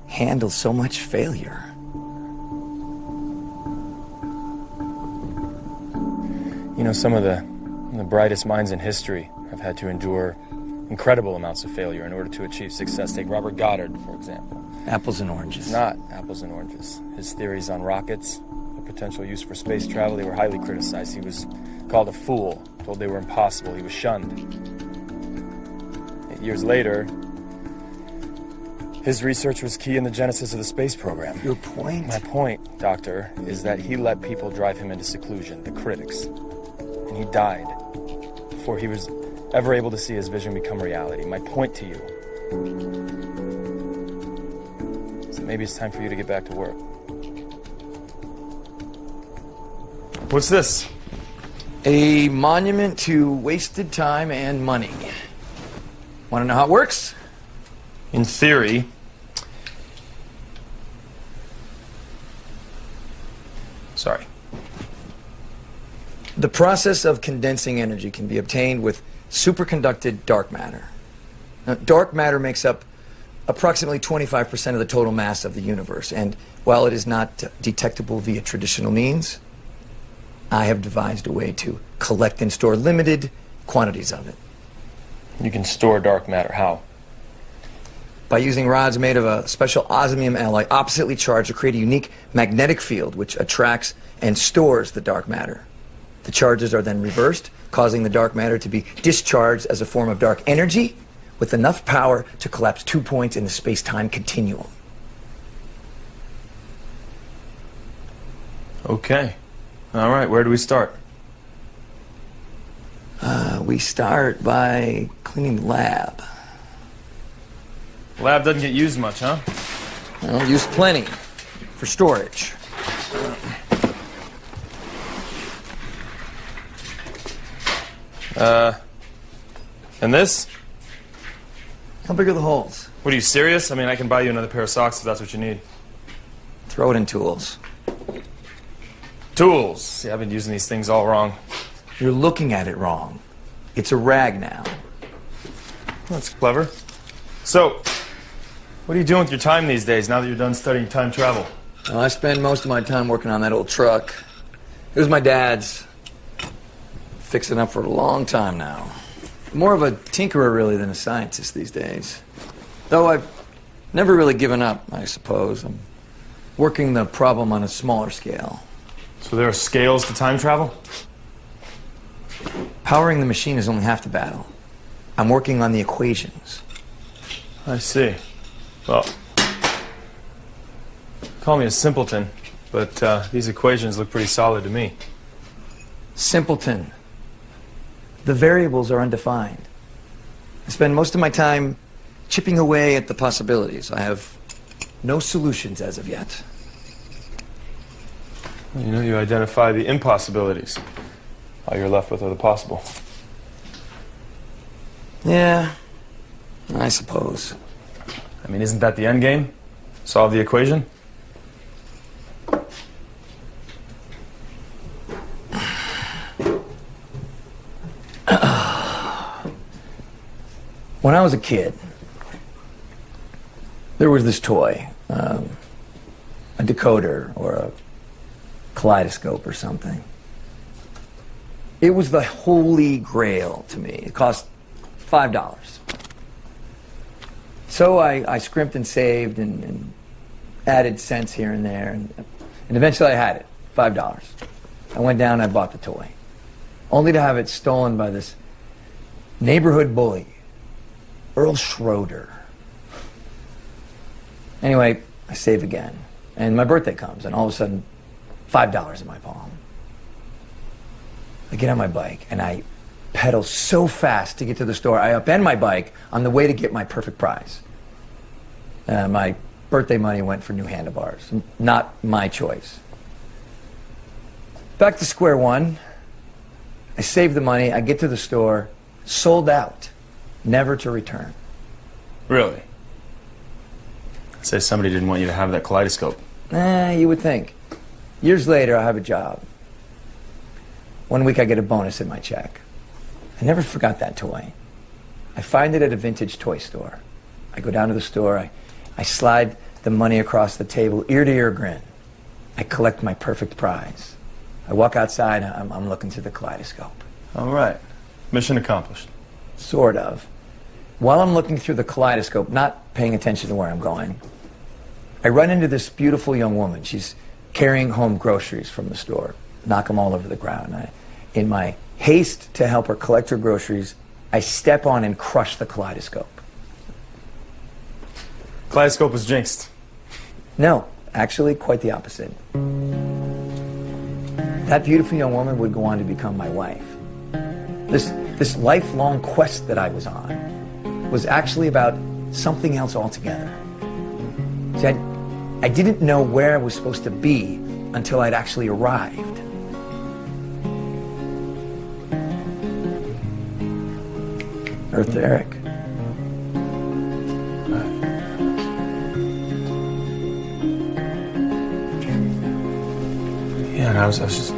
handle so much failure. You know, some of the brightest minds in history have had to endure incredible amounts of failure in order to achieve success. Take Robert Goddard, for example. Apples and oranges. Not apples and oranges. His theories on rockets, the potential use for space travel, they were highly criticized. He was called a fool, told they were impossible. He was shunned. 8 years later, his research was key in the genesis of the space program. Your point? My point, Doctor, is that he let people drive him into seclusion, the critics. And he died before he was ever able to see his vision become reality. My point to you is that maybe it's time for you to get back to work. What's this? A monument to wasted time and money. Want to know how it works? In theory. Sorry. The process of condensing energy can be obtained with superconducted dark matter. Now, dark matter makes up approximately 25% of the total mass of the universe. And while it is not detectable via traditional means, I have devised a way to collect and store limited quantities of it. You can store dark matter. How? By using rods made of a special osmium alloy oppositely charged to create a unique magnetic field which attracts and stores the dark matter. The charges are then reversed, causing the dark matter to be discharged as a form of dark energy with enough power to collapse 2 points in the space-time continuum. Okay. All right, where do we start? We start by cleaning the lab. Lab doesn't get used much, huh? Well, used plenty for storage. And this? How big are the holes? What, are you serious? I mean, I can buy you another pair of socks if that's what you need. Throw it in tools. Tools? See, I've been using these things all wrong. You're looking at it wrong. It's a rag now. That's clever. So, what are you doing with your time these days now that you're done studying time travel? Well, I spend most of my time working on that old truck. It was my dad's. Fixing up for a long time now. More of a tinkerer, really, than a scientist these days. Though I've never really given up, I suppose. I'm working the problem on a smaller scale. So there are scales to time travel? Powering the machine is only half the battle. I'm working on the equations. I see. Well, call me a simpleton, but these equations look pretty solid to me. Simpleton. The variables are undefined. I spend most of my time chipping away at the possibilities. I have no solutions as of yet. Well, you know, you identify the impossibilities. All you're left with are the possible. Yeah, I suppose. I mean, isn't that the end game? Solve the equation? When I was a kid, there was this toy, a decoder or a kaleidoscope or something. It was the holy grail to me. It cost $5. So I scrimped and saved and added cents here and there, and eventually I had it, $5. I went down and I bought the toy, only to have it stolen by this neighborhood bully, Earl Schroeder. Anyway, I save again, and my birthday comes, and all of a sudden, $5 in my palm. I get on my bike, and I pedal so fast to get to the store, I upend my bike on the way to get my perfect prize. My birthday money went for new handlebars. Not my choice. Back to square one. I save the money, I get to the store, sold out. Never to return. Really? I'd say somebody didn't want you to have that kaleidoscope. You would think. Years later, I have a job. 1 week I get a bonus in my check. I never forgot that toy. I find it at a vintage toy store. I go down to the store, I slide the money across the table, ear to ear grin. I collect my perfect prize. I walk outside, I'm looking through the kaleidoscope. All right. Mission accomplished. Sort of. While I'm looking through the kaleidoscope, not paying attention to where I'm going, I run into this beautiful young woman. She's carrying home groceries from the store. Knock them all over the ground. In my haste to help her collect her groceries, I step on and crush the kaleidoscope. Kaleidoscope was jinxed. No, actually, quite the opposite. That beautiful young woman would go on to become my wife. This lifelong quest that I was on was actually about something else altogether. See, I didn't know where I was supposed to be until I'd actually arrived. Earth to Eric. Yeah, and I was just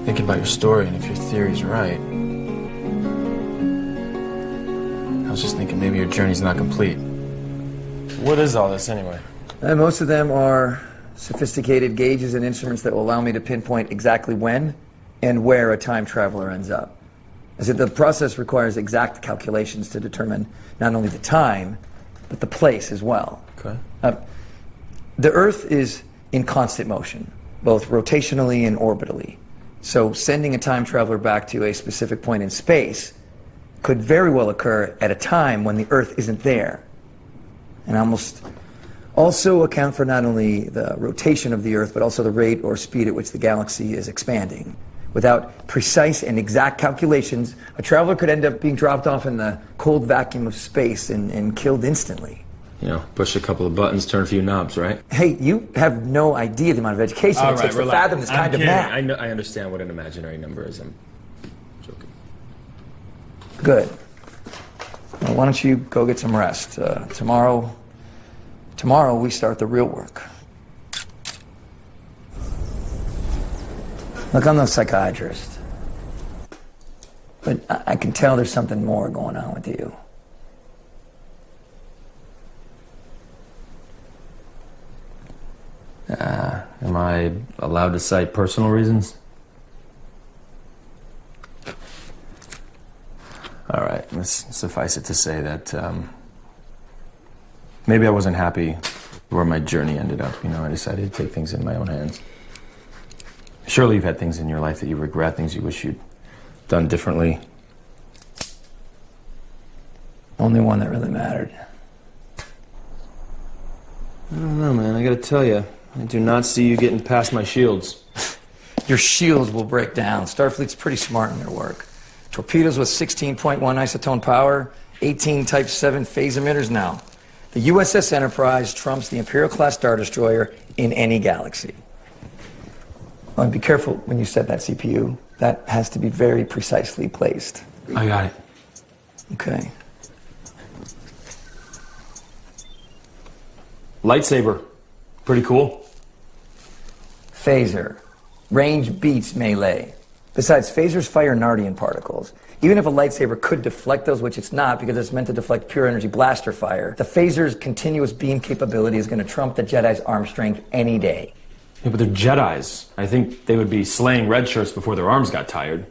thinking about your story, and if your theory's right, how was just thinking maybe your journey's not complete. What is all this anyway? Most of them are sophisticated gauges and instruments that will allow me to pinpoint exactly when and where a time traveler ends up. As the process requires exact calculations to determine not only the time, but the place as well. Okay. The Earth is in constant motion, both rotationally and orbitally. So sending a time traveler back to a specific point in space could very well occur at a time when the Earth isn't there. And almost also account for not only the rotation of the Earth, but also the rate or speed at which the galaxy is expanding. Without precise and exact calculations, a traveler could end up being dropped off in the cold vacuum of space and killed instantly. You know, push a couple of buttons, turn a few knobs, right? Hey, you have no idea the amount of education it takes to fathom this kind of math. I understand what an imaginary number is. I'm joking. Good. Well, why don't you go get some rest? Tomorrow we start the real work. Look, I'm no psychiatrist, but I can tell there's something more going on with you. Am I allowed to cite personal reasons? All right, let's suffice it to say that maybe I wasn't happy where my journey ended up. You know, I decided to take things in my own hands. Surely you've had things in your life that you regret, things you wish you'd done differently. Only one that really mattered. I don't know, man. I gotta tell you, I do not see you getting past my shields. Your shields will break down. Starfleet's pretty smart in their work. Torpedoes with 16.1 isotone power, 18 Type 7 phase emitters now. The USS Enterprise trumps the Imperial-class Star Destroyer in any galaxy. Well, and be careful when you set that CPU. That has to be very precisely placed. I got it. Okay. Lightsaber. Pretty cool. Phaser. Range beats melee. Besides, phasers fire Nardian particles. Even if a lightsaber could deflect those, which it's not because it's meant to deflect pure energy blaster fire, the phaser's continuous beam capability is going to trump the Jedi's arm strength any day. Yeah, but they're Jedis. I think they would be slaying red shirts before their arms got tired.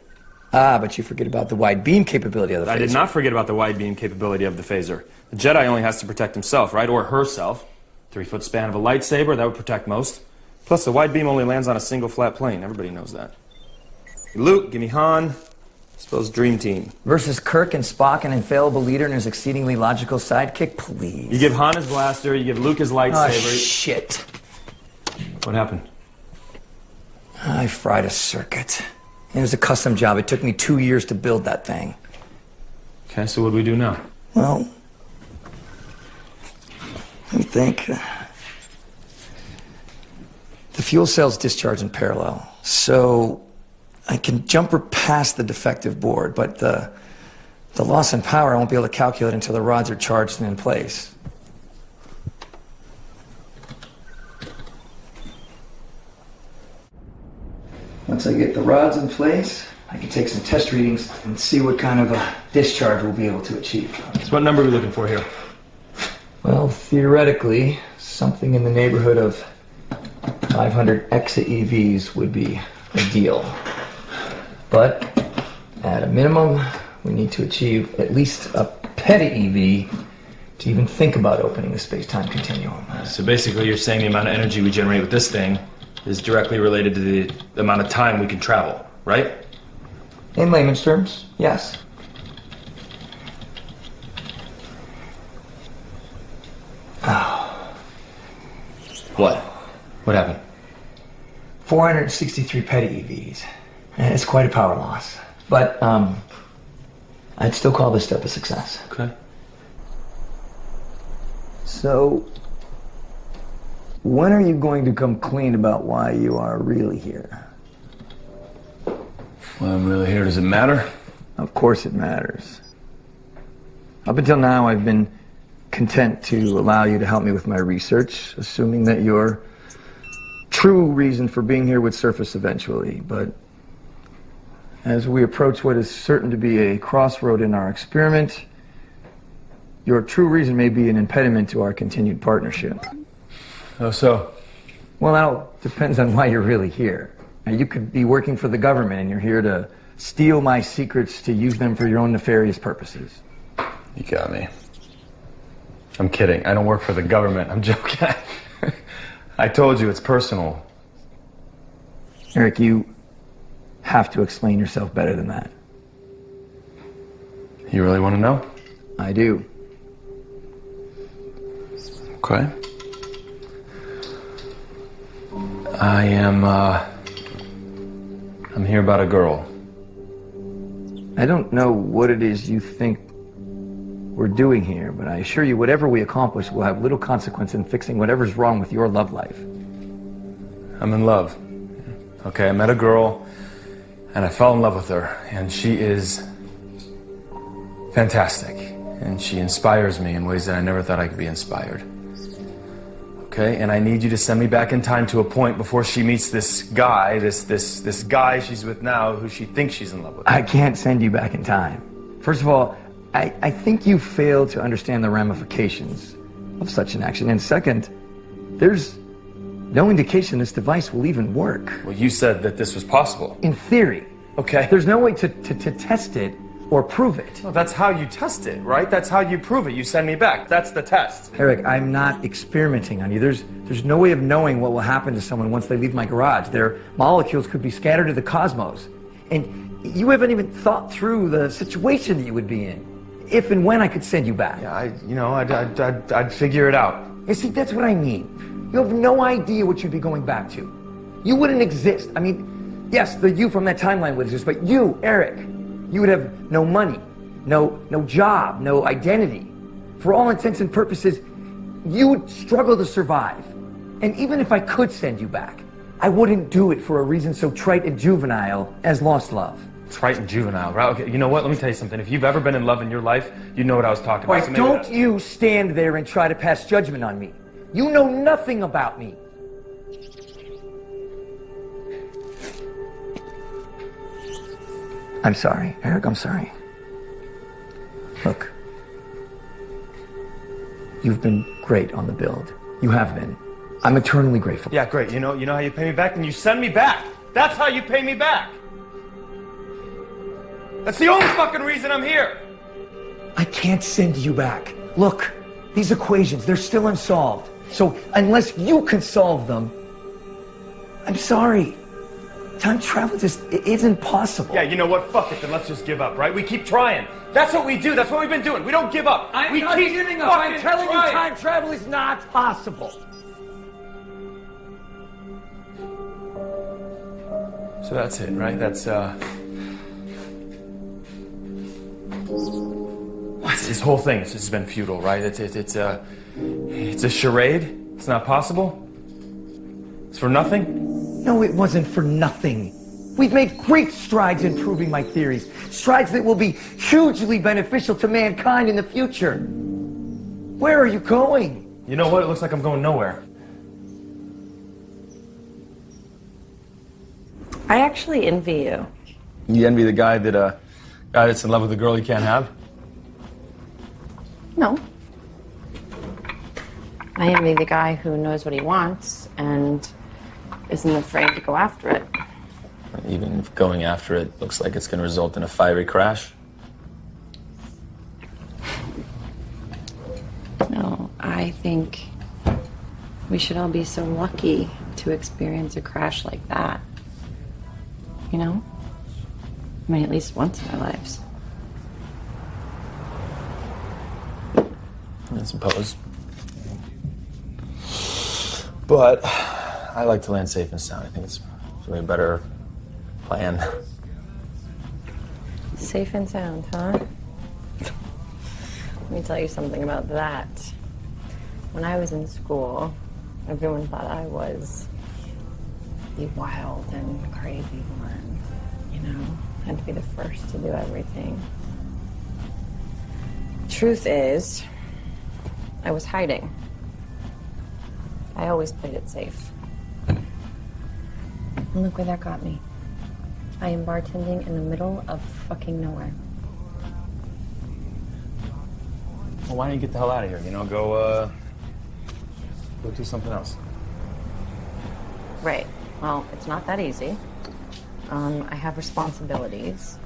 Ah, but you forget about the wide beam capability of the phaser. I did not forget about the wide beam capability of the phaser. The Jedi only has to protect himself, right? Or herself. 3-foot span of a lightsaber, that would protect most. Plus, the wide beam only lands on a single flat plane. Everybody knows that. Luke, give me Han. I suppose Dream Team. Versus Kirk and Spock, an infallible leader and his exceedingly logical sidekick, please. You give Han his blaster, you give Luke his lightsaber. Oh, shit. What happened? I fried a circuit. It was a custom job. It took me 2 years to build that thing. Okay, so what do we do now? Well, let me think. The fuel cells discharge in parallel, so I can jumper past the defective board, but the loss in power I won't be able to calculate until the rods are charged and in place. Once I get the rods in place, I can take some test readings and see what kind of a discharge we'll be able to achieve. So what number are we looking for here? Well, theoretically, something in the neighborhood of 500 exa-EVs would be ideal. But at a minimum, we need to achieve at least a peta-EV to even think about opening the space-time continuum. So basically you're saying the amount of energy we generate with this thing is directly related to the amount of time we can travel, right? In layman's terms, yes. What? What happened? 463 peta-EVs. And it's quite a power loss. But, I'd still call this step a success. Okay. So, when are you going to come clean about why you are really here? Well, I'm really here. Does it matter? Of course it matters. Up until now, I've been content to allow you to help me with my research, assuming that your true reason for being here would surface eventually. But as we approach what is certain to be a crossroad in our experiment, your true reason may be an impediment to our continued partnership. Oh, so? Well, now, depends on why you're really here. Now, you could be working for the government and you're here to steal my secrets to use them for your own nefarious purposes. You got me. I'm kidding. I don't work for the government. I'm joking. I told you, it's personal. Eric, you have to explain yourself better than that. You really want to know? I do. Okay. I'm here about a girl. I don't know what it is you think we're doing here, but I assure you whatever we accomplish will have little consequence in fixing whatever's wrong with your love life. I'm in love. Okay, I met a girl, and I fell in love with her, and she is fantastic, and she inspires me in ways that I never thought I could be inspired. Okay, and I need you to send me back in time to a point before she meets this guy, this guy she's with now, who she thinks she's in love with. I can't send you back in time. First of all, I think you fail to understand the ramifications of such an action. And second, there's no indication this device will even work. Well, you said that this was possible. In theory. Okay. There's no way to test it or prove it. Well, that's how you test it, right? That's how you prove it. You send me back. That's the test. Eric, I'm not experimenting on you. There's no way of knowing what will happen to someone once they leave my garage. Their molecules could be scattered to the cosmos. And you haven't even thought through the situation that you would be in. If and when I could send you back. Yeah, I'd figure it out. You see, that's what I mean. You have no idea what you'd be going back to. You wouldn't exist. I mean, yes, the you from that timeline would exist, but you, Eric, you would have no money, no job, no identity. For all intents and purposes, you would struggle to survive. And even if I could send you back, I wouldn't do it for a reason so trite and juvenile as lost love. Trite and juvenile, right? Okay, you know what? Let me tell you something. If you've ever been in love in your life, you know what I was talking about. Right, so don't you stand there and try to pass judgment on me. You know nothing about me. I'm sorry, Eric, I'm sorry. Look, you've been great on the build. You have been. I'm eternally grateful. Yeah, great. You know how you pay me back? Then you send me back. That's how you pay me back. That's the only fucking reason I'm here. I can't send you back. Look, these equations, they're still unsolved. So unless you can solve them, I'm sorry. Time travel just isn't possible. Yeah, you know what? Fuck it, then let's just give up, right? We keep trying. That's what we do. That's what we've been doing. We don't give up. I'm not giving up. I'm telling you time travel is not possible. So that's it, right? That's, this whole thing, it's just been futile, right? It's a charade. It's not possible. It's for nothing. No, it wasn't for nothing. We've made great strides in proving my theories. Strides that will be hugely beneficial to mankind in the future. Where are you going? You know what? It looks like I'm going nowhere. I actually envy you. You envy the guy that's in love with a girl he can't have? No. I envy the guy who knows what he wants and isn't afraid to go after it. Even if going after it looks like it's going to result in a fiery crash? No, I think we should all be so lucky to experience a crash like that. You know? I mean, at least once in our lives. I suppose. But I like to land safe and sound. I think it's really a better plan. Safe and sound, huh? Let me tell you something about that. When I was in school, everyone thought I was the wild and crazy one. You know, had to be the first to do everything. Truth is, I was hiding. I always played it safe. And look where that got me. I am bartending in the middle of fucking nowhere. Well, why don't you get the hell out of here? You know, go do something else. Right. Well, it's not that easy. I have responsibilities.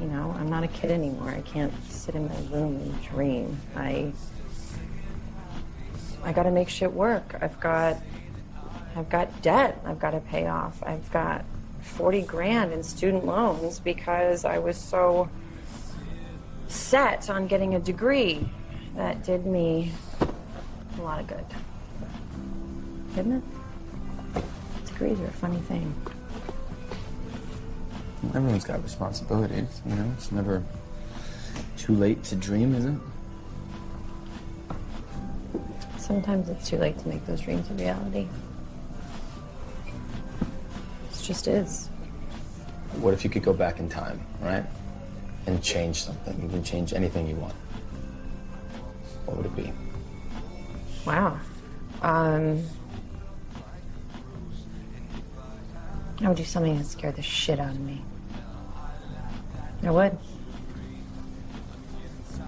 You know, I'm not a kid anymore. I can't sit in my room and dream. I gotta make shit work. I've got debt I've got to pay off. I've got 40 grand in student loans because I was so set on getting a degree. That did me a lot of good. Didn't it? Degrees are a funny thing. Well, everyone's got responsibilities, you know? It's never too late to dream, is it? Sometimes it's too late to make those dreams a reality. It just is. What if you could go back in time, right? And change something? You can change anything you want. What would it be? Wow. I would do something that scared the shit out of me. I would.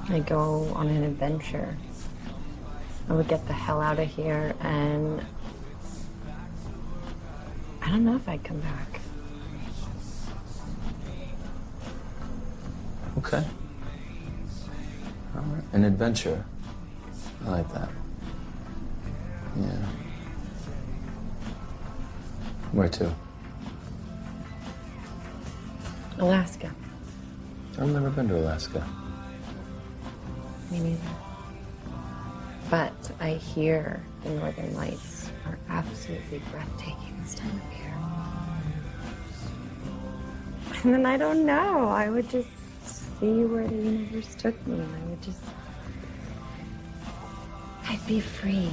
I'd go on an adventure. I would get the hell out of here, and I don't know if I'd come back. Okay. All right. An adventure. I like that. Yeah. Where to? Alaska. I've never been to Alaska. Me neither. But I hear the northern lights are absolutely breathtaking this time of year. And then I don't know. I would just see where the universe took me. And I would just... I'd be free.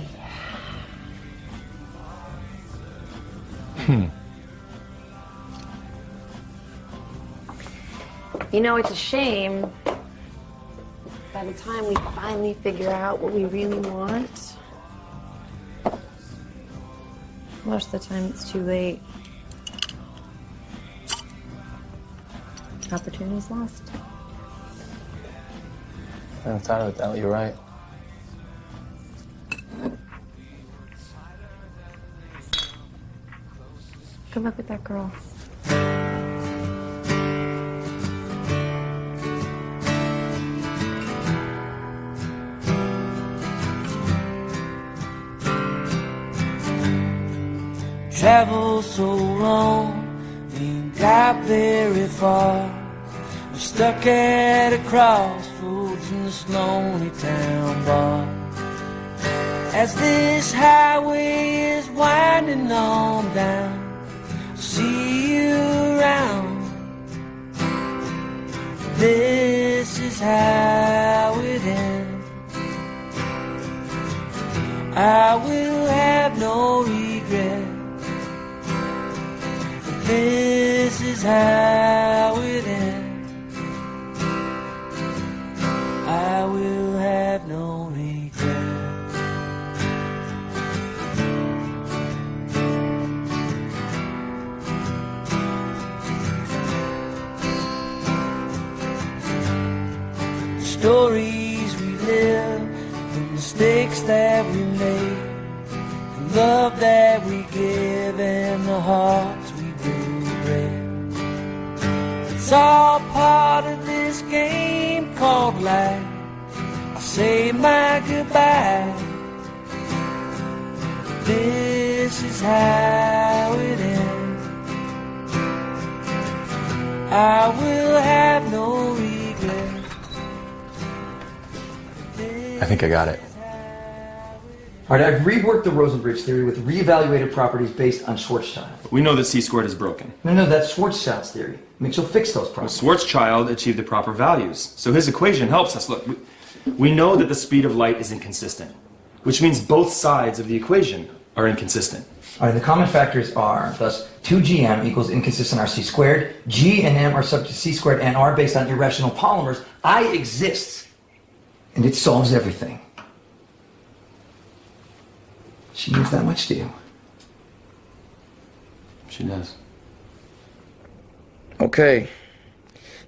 You know, it's a shame. By the time we finally figure out what we really want, most of the time it's too late. Opportunity's lost. I haven't thought of it that way. You're right. Good luck with that girl. Travel so long, ain't got very far. I'm stuck at a crossroads in this lonely town bar. As this highway is winding on down, I'll see you around. This is how it ends. I will have no regret. This is how it ends. I will have no regret. Stories we live, the mistakes that we make, the love that we give, and the hearts we it's all part of this game called life. I say my goodbye. This is how it ends. I will have no regret. I think I got it. All right, I've reworked the Rosenbridge theory with reevaluated properties based on Schwarzschild. We know that C-squared is broken. No, that's Schwarzschild's theory. Mitchell fixed those problems. Well, Schwarzschild achieved the proper values, so his equation helps us. Look, we know that the speed of light is inconsistent, which means both sides of the equation are inconsistent. All right, the common factors are, thus, 2gm equals inconsistent RC squared, g and m are subject to c squared and are based on irrational polymers. I exist, and it solves everything. She means that much to you. She does. Okay.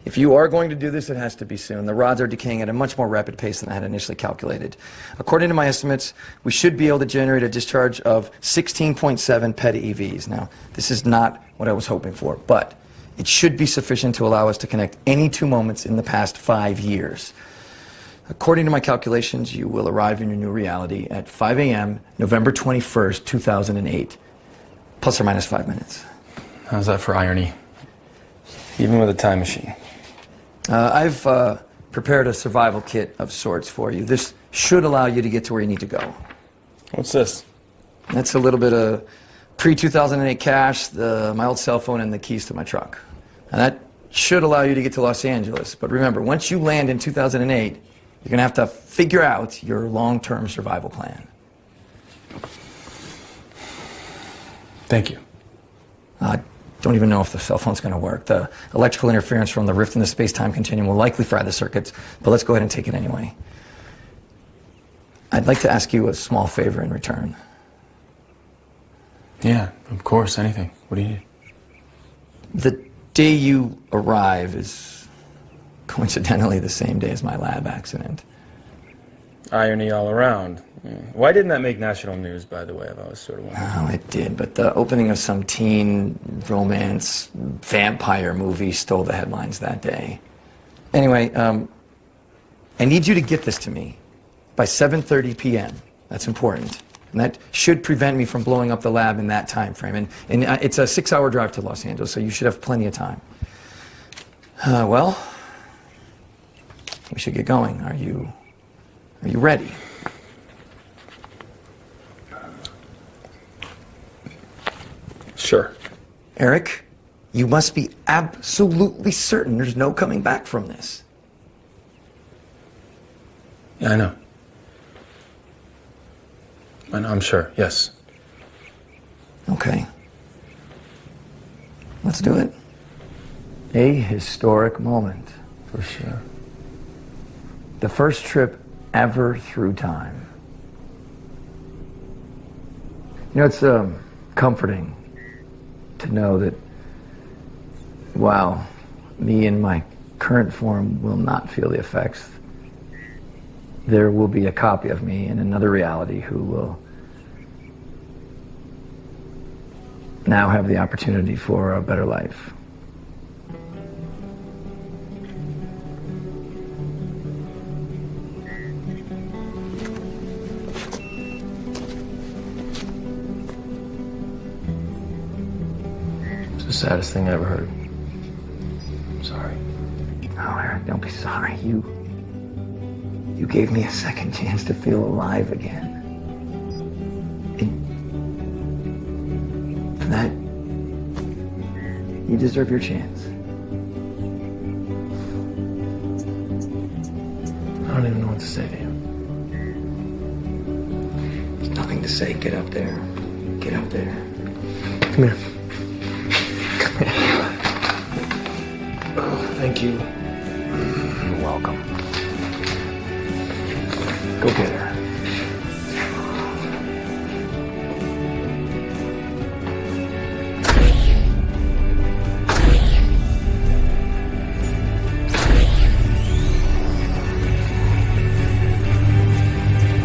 If you are going to do this, it has to be soon. The rods are decaying at a much more rapid pace than I had initially calculated. According to my estimates, we should be able to generate a discharge of 16.7 peta-EVs. Now, this is not what I was hoping for, but it should be sufficient to allow us to connect any two moments in the past 5 years. According to my calculations, you will arrive in your new reality at 5 a.m., November 21st, 2008, plus or minus 5 minutes. How's that for irony? Even with a time machine. I've prepared a survival kit of sorts for you. This should allow you to get to where you need to go. What's this? That's a little bit of pre-2008 cash, my old cell phone, and the keys to my truck. And that should allow you to get to Los Angeles. But remember, once you land in 2008, you're going to have to figure out your long-term survival plan. Thank you. Don't even know if the cell phone's going to work. The electrical interference from the rift in the space-time continuum will likely fry the circuits, but let's go ahead and take it anyway. I'd like to ask you a small favor in return. Yeah, of course, anything. What do you need? The day you arrive is coincidentally the same day as my lab accident. Irony all around. Why didn't that make national news, by the way? I've always sort of wondered. Oh, it did, but the opening of some teen romance vampire movie stole the headlines that day. Anyway, I need you to get this to me by 7:30 p.m. That's important. And that should prevent me from blowing up the lab in that time frame. And it's a 6-hour drive to Los Angeles, so you should have plenty of time. Well, we should get going. Are you ready? Sure. Eric, you must be absolutely certain there's no coming back from this. Yeah, I know. I'm sure, yes. Okay. Let's do it. A historic moment, for sure. The first trip ever through time. You know, it's comforting to know that, while me in my current form will not feel the effects, there will be a copy of me in another reality who will now have the opportunity for a better life. It's the saddest thing I ever heard. I'm sorry. Oh, Eric, don't be sorry. You gave me a second chance to feel alive again. And for that, you deserve your chance. I don't even know what to say to you. There's nothing to say. Get up there. Get up there. Come here. Come here. Oh, thank you. You're welcome. Go get her.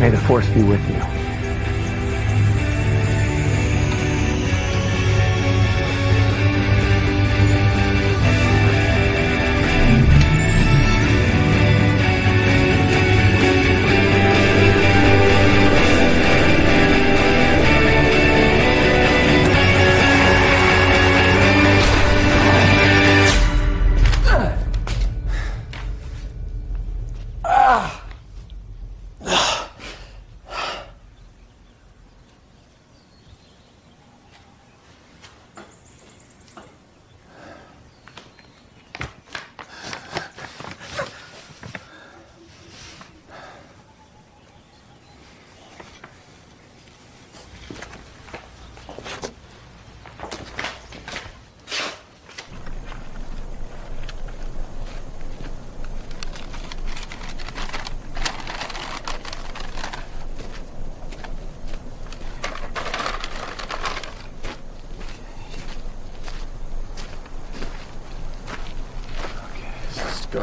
May the Force be with you.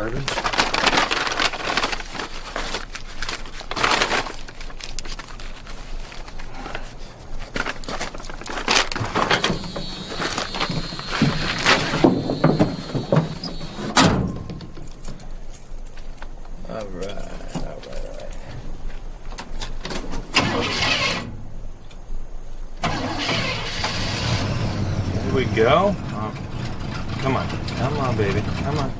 garbage. All right. Here we go. Come on, baby, come on.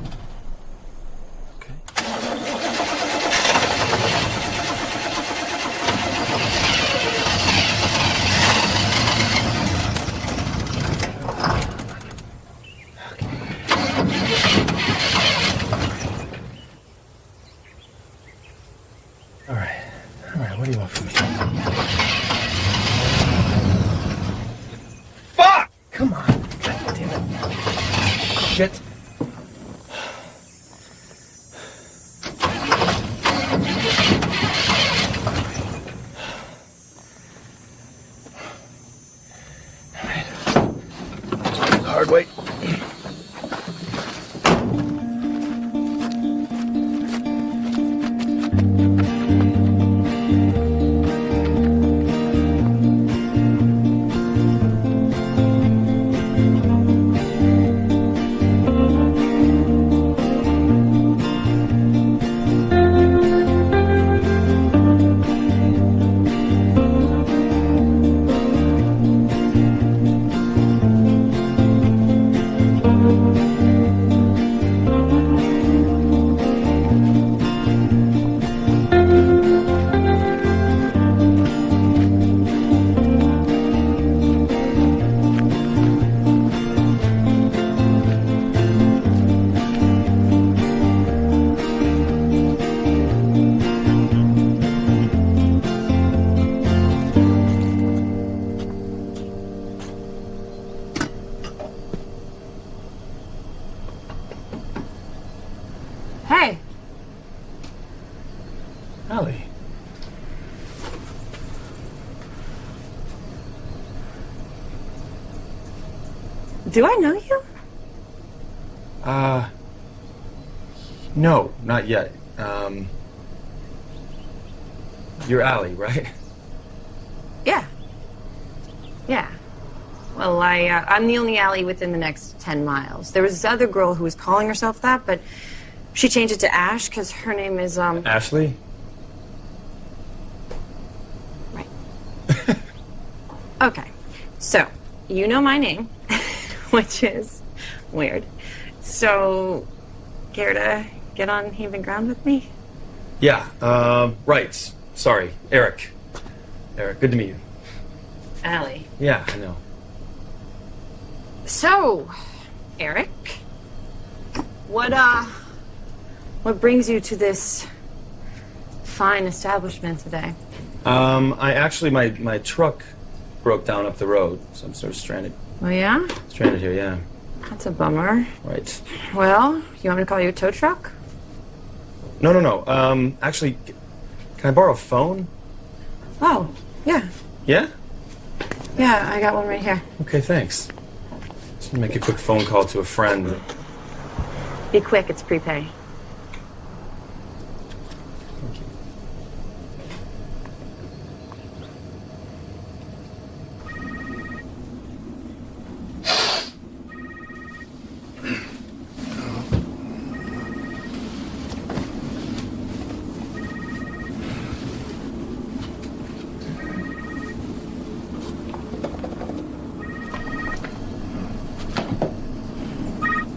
All right, what do you want from me? Fuck! Come on. God damn it. Shit. Hard way. Hey. Allie. Do I know you? No, not yet. You're Allie, right? Yeah. Yeah. Well, I'm the only Allie within the next 10 miles. There was this other girl who was calling herself that, but she changed it to Ash because her name is, Ashley? Right. Okay. So, you know my name, which is weird. So, care to get on even ground with me? Yeah, right. Sorry, Eric. Eric, good to meet you. Allie. Yeah, I know. So, Eric, what brings you to this fine establishment today? I actually, my truck broke down up the road, so I'm sort of stranded. Oh, yeah? Stranded here, yeah. That's a bummer. Right. Well, you want me to call you a tow truck? No. Actually, can I borrow a phone? Oh, yeah. Yeah? Yeah, I got one right here. Okay, thanks. Just make a quick phone call to a friend. Be quick, it's prepay.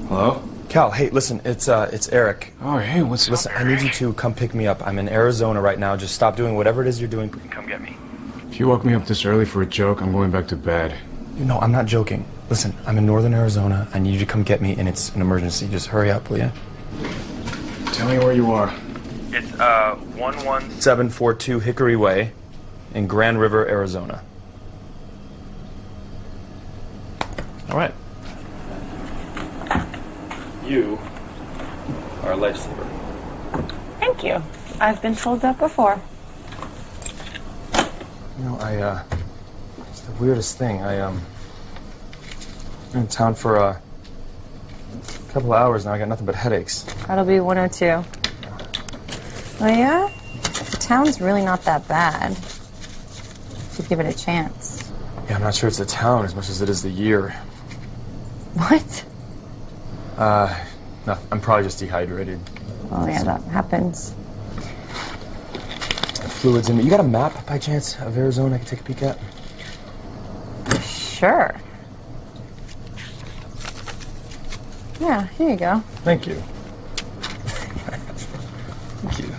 Hello? Cal, hey, listen, it's Eric. Oh, hey, what's up? Listen, I need you to come pick me up. I'm in Arizona right now. Just stop doing whatever it is you're doing. Come get me. If you woke me up this early for a joke, I'm going back to bed. No, I'm not joking. Listen, I'm in northern Arizona. I need you to come get me, and it's an emergency. Just hurry up, will you? Tell me where you are. It's 11742 Hickory Way in Grand River, Arizona. All right. You are a lifesaver. Thank you. I've been told that before. You know, it's the weirdest thing. I'm in town for a couple of hours now. I got nothing but headaches. That'll be 102. Oh, yeah? The town's really not that bad. Should give it a chance. Yeah, I'm not sure it's the town as much as it is the year. What? No, I'm probably just dehydrated. Oh, yeah, that happens. Fluids in me. You got a map, by chance, of Arizona I can take a peek at? Sure. Yeah, here you go. Thank you. Thank you.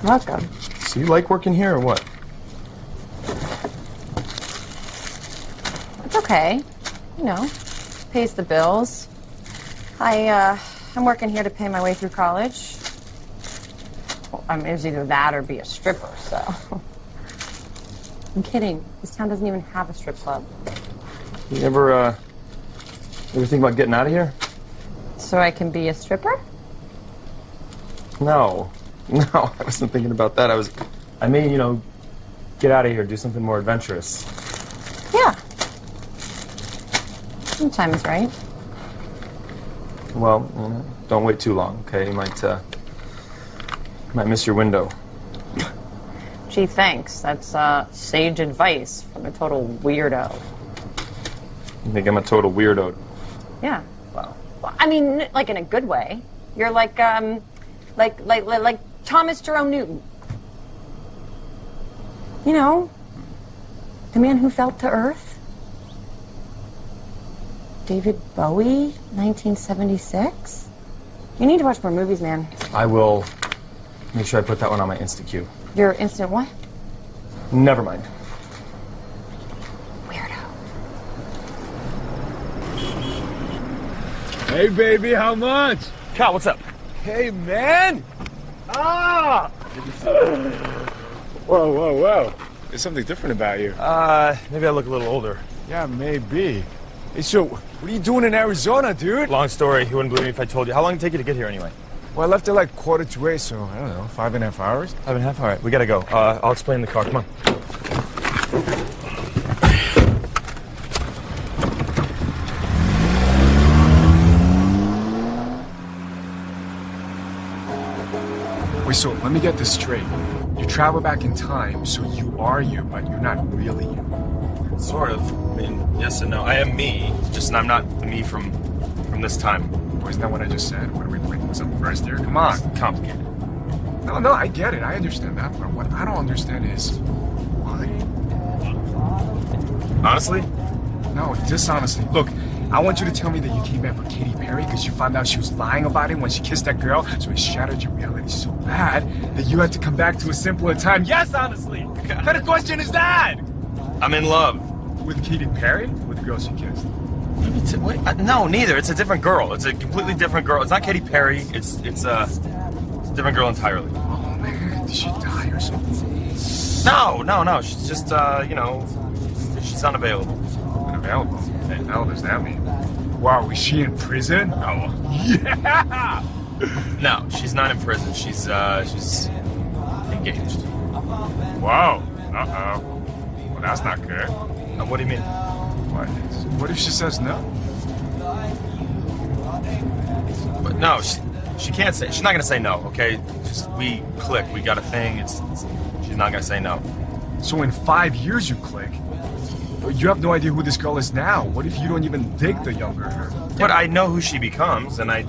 Welcome. So you like working here or what? It's okay. You know, pays the bills. I'm working here to pay my way through college. Well, I mean, it was either that or be a stripper, so. I'm kidding. This town doesn't even have a strip club. You ever think about getting out of here? So I can be a stripper? No, I wasn't thinking about that. I mean, you know, get out of here, do something more adventurous. Yeah. The time is right. Well, you know, don't wait too long, okay? You might miss your window. Gee, thanks. That's sage advice from a total weirdo. You think I'm a total weirdo? Yeah. Well, I mean, like in a good way. You're like Thomas Jerome Newton. You know, the man who fell to Earth. David Bowie, 1976. You need to watch more movies, man. I will make sure I put that one on my Insta queue. Your instant what? Never mind. Hey, baby, how much? Cal, what's up? Hey, man! Ah! Whoa. There's something different about you. Maybe I look a little older. Yeah, maybe. Hey, so, what are you doing in Arizona, dude? Long story. You wouldn't believe me if I told you. How long did it take you to get here anyway? Well, I left at like 7:45, so, I don't know, 5.5 hours? 5.5? All right, we gotta go. I'll explain the car. Come on. Wait, so let me get this straight. You travel back in time, so you are you, but you're not really you. Sort of. I mean, yes and no. I am me, just I'm not the me from this time. Wasn't that what I just said? What are we playing with some first here? Come on. It's complicated. No, I get it. I understand that. But what I don't understand is why. Honestly? No, dishonestly. Look, I want you to tell me that you came back for Katy Perry because you found out she was lying about it when she kissed that girl, so it shattered your reality so bad that you had to come back to a simpler time. Yes, honestly! What kind of question is that? I'm in love. With Katy Perry? With the girl she kissed? No, neither. It's a different girl. It's a completely different girl. It's not Katy Perry. It's a different girl entirely. Oh, man. Did she die or something? No. She's just, she's unavailable. Unavailable? What the hell does that mean? Wow, is she in prison? Oh. Yeah! No, she's not in prison. She's engaged. Wow. Uh-oh. Well, that's not good. What do you mean? What if she says no? But no, she can't say. She's not gonna say no. Okay, just we click. We got a thing. She's not gonna say no. So in 5 years you click. But you have no idea who this girl is now. What if you don't even dig the younger her? But I know who she becomes, and I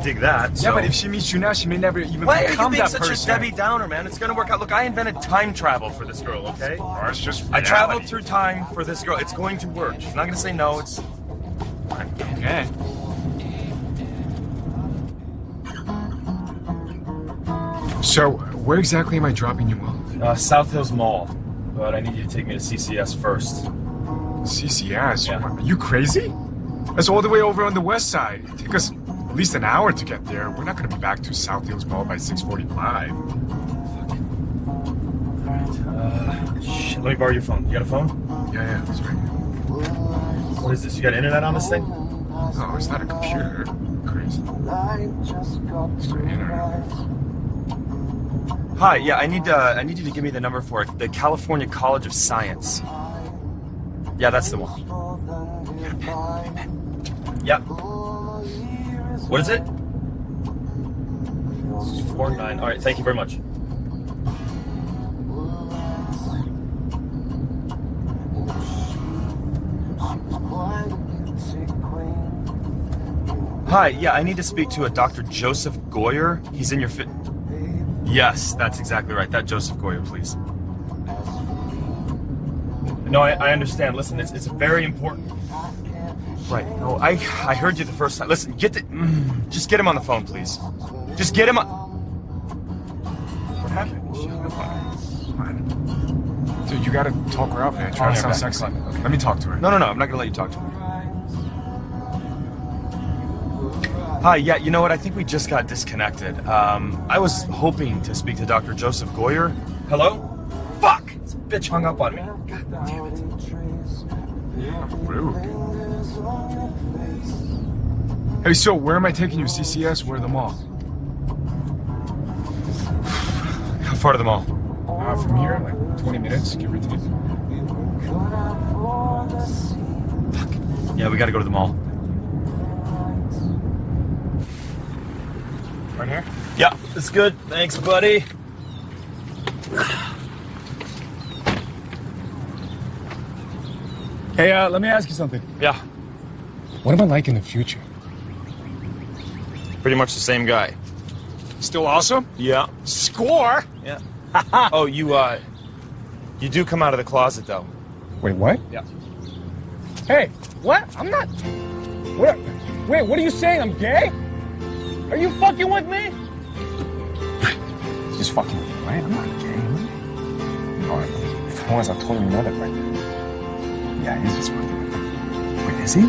dig that. Yeah, So. but if she meets you now, she may never even Why become are you being that such person. a Debbie Downer, man? It's gonna work out. Look, I invented time travel for this girl. Okay? Or it's just I reality. traveled through time for this girl. It's going to work. She's not gonna say no. It's okay. So, where exactly am I dropping you off? South Hills Mall, but I need you to take me to CCS first. CCS? Yeah. What, are you crazy? That's all the way over on the west side. It'd take us at least an hour to get there. We're not going to be back to South Hills Mall by 6:45. Shit, let me borrow your phone. You got a phone? Yeah, that's right. What is this? You got internet on this thing? No, it's not a computer. Crazy. It's the internet. Hi, yeah, I need you to give me the number for it. The California College of Science. Yeah, that's the one. Yep. What is it? 49. All right, thank you very much. Hi, yeah, I need to speak to a Dr. Joseph Goyer. He's in your Yes, that's exactly right. That Joseph Goyer, please. No, I understand. Listen, it's very important. Right. No, I heard you the first time. Listen, just get him on the phone, please. Just get him on. What happened? Dude, you gotta talk her up, man. Try to sound sexy. Okay. Let me talk to her. No, I'm not gonna let you talk to her. Hi, yeah, you know what? I think we just got disconnected. I was hoping to speak to Dr. Joseph Goyer. Hello? Fuck! This bitch hung up on me. God damn it. Rude. Hey, so where am I taking you? CCS? Where the mall? How far to the mall? From here, like 20 minutes, give or take. Fuck. Yeah, we gotta go to the mall. Right here? Yeah, it's good. Thanks, buddy. Hey, let me ask you something. Yeah. What am I like in the future? Pretty much the same guy. Still awesome? Yeah. Score! Yeah. Oh, you do come out of the closet, though. Wait, what? Yeah. Hey, what? I'm not... What? Wait, what are you saying? I'm gay? Are you fucking with me? Just fucking with me, right? I'm not gay. Oh, if I was, I'll totally know that right now. Yeah, he's just fucking with me. Wait, is he?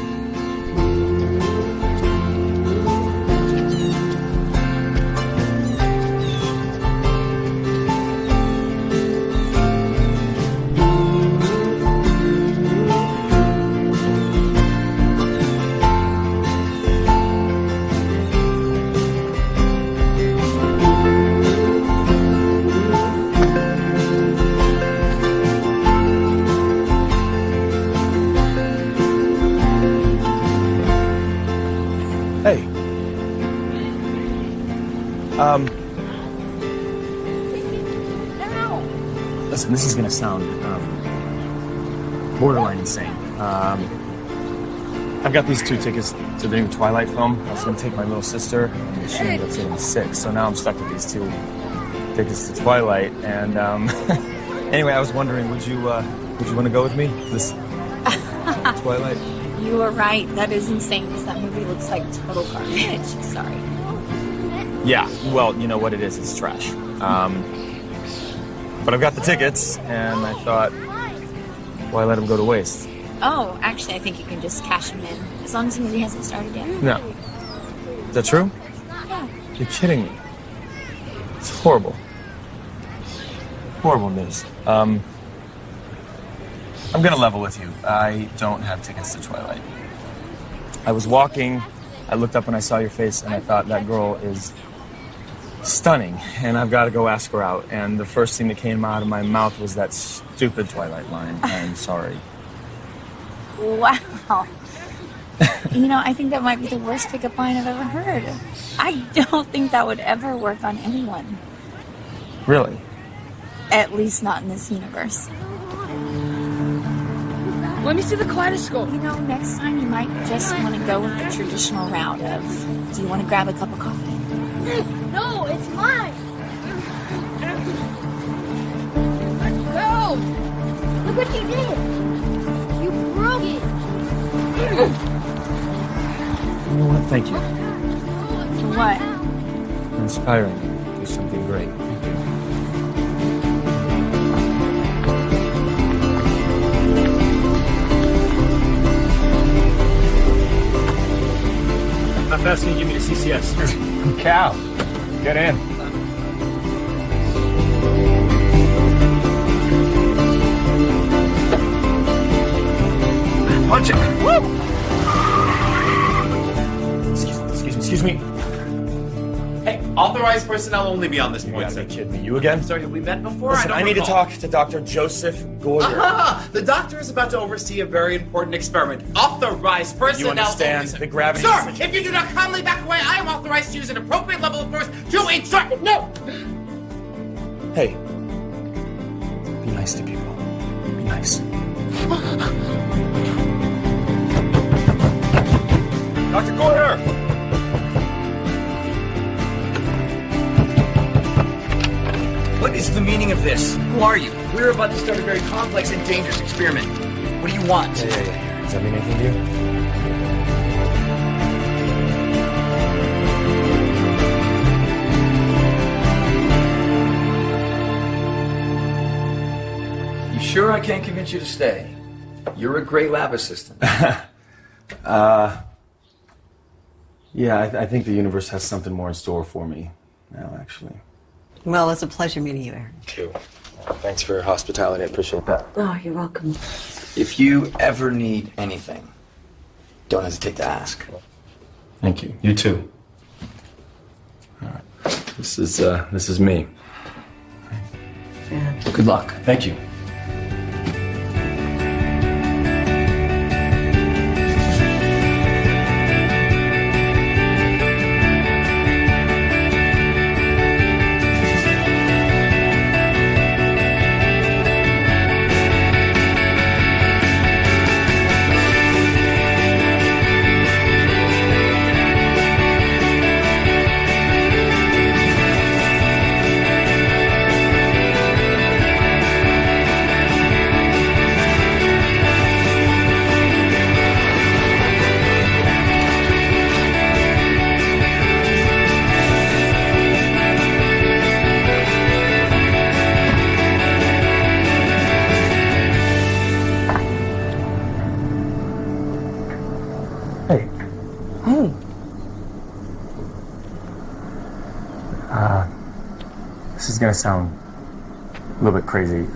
Listen, this is gonna sound borderline insane. I've got these 2 tickets to the new Twilight film. I was gonna take my little sister, and she ended up getting sick, so now I'm stuck with these 2 tickets to Twilight. And anyway, I was wondering, would you want to go with me? This Twilight? You were right. That is insane because that movie looks like total garbage. Sorry. Yeah, well, you know what it is. It's trash. But I've got the tickets, and I thought, why let them go to waste? Oh, actually, I think you can just cash them in as long as the movie hasn't started yet. No. Is that true? Yeah. You're kidding me. It's horrible. Horrible news. I'm gonna level with you. I don't have tickets to Twilight. I was walking, I looked up and I saw your face, and I thought, that girl is stunning, and I've got to go ask her out. And the first thing that came out of my mouth was that stupid Twilight line. I'm sorry. Wow. You know, I think that might be the worst pickup line I've ever heard. I don't think that would ever work on anyone. Really? At least not in this universe. Let me see the kaleidoscope. You know, next time you might just want to go with the traditional route of, do you want to grab a cup of coffee? No, it's mine. Let's go. Look what you did. You broke it. You know what? Thank you. For what? You're inspiring me to do something great. Thank you. How fast can you give me the CCS? Cal, get in. Punch it! Woo! Excuse me. Hey, authorized Authorized personnel only beyond this point, sir. You kidding me? You again? Sorry, have we met before? Listen, I need to talk to Dr. Joseph Goyer. The doctor is about to oversee a very important experiment. Authorized personnel You understand only, sir. the gravity? Sir, if you do not calmly back away, I am authorized to use an appropriate level of force to ensure... No! Hey, be nice to people. Be nice. Dr. Goyer! What is the meaning of this? Who are you? We're about to start a very complex and dangerous experiment. What do you want? Yeah. Does that mean anything to you? You sure I can't convince you to stay? You're a great lab assistant. Yeah, I think the universe has something more in store for me now, actually. Well, it's a pleasure meeting you, Aaron. Too. Thanks for your hospitality. I appreciate that. Oh, you're welcome. If you ever need anything, don't hesitate to ask. Thank you. You too. All right. This is me. Yeah. Good luck. Thank you. Hey. Hey. This is gonna sound a little bit crazy.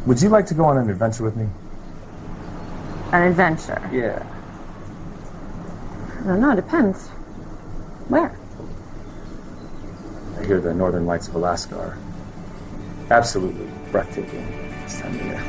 Would you like to go on an adventure with me? An adventure? Yeah. I don't know, it depends. Where? I hear the northern lights of Alaska are absolutely breathtaking this time of year.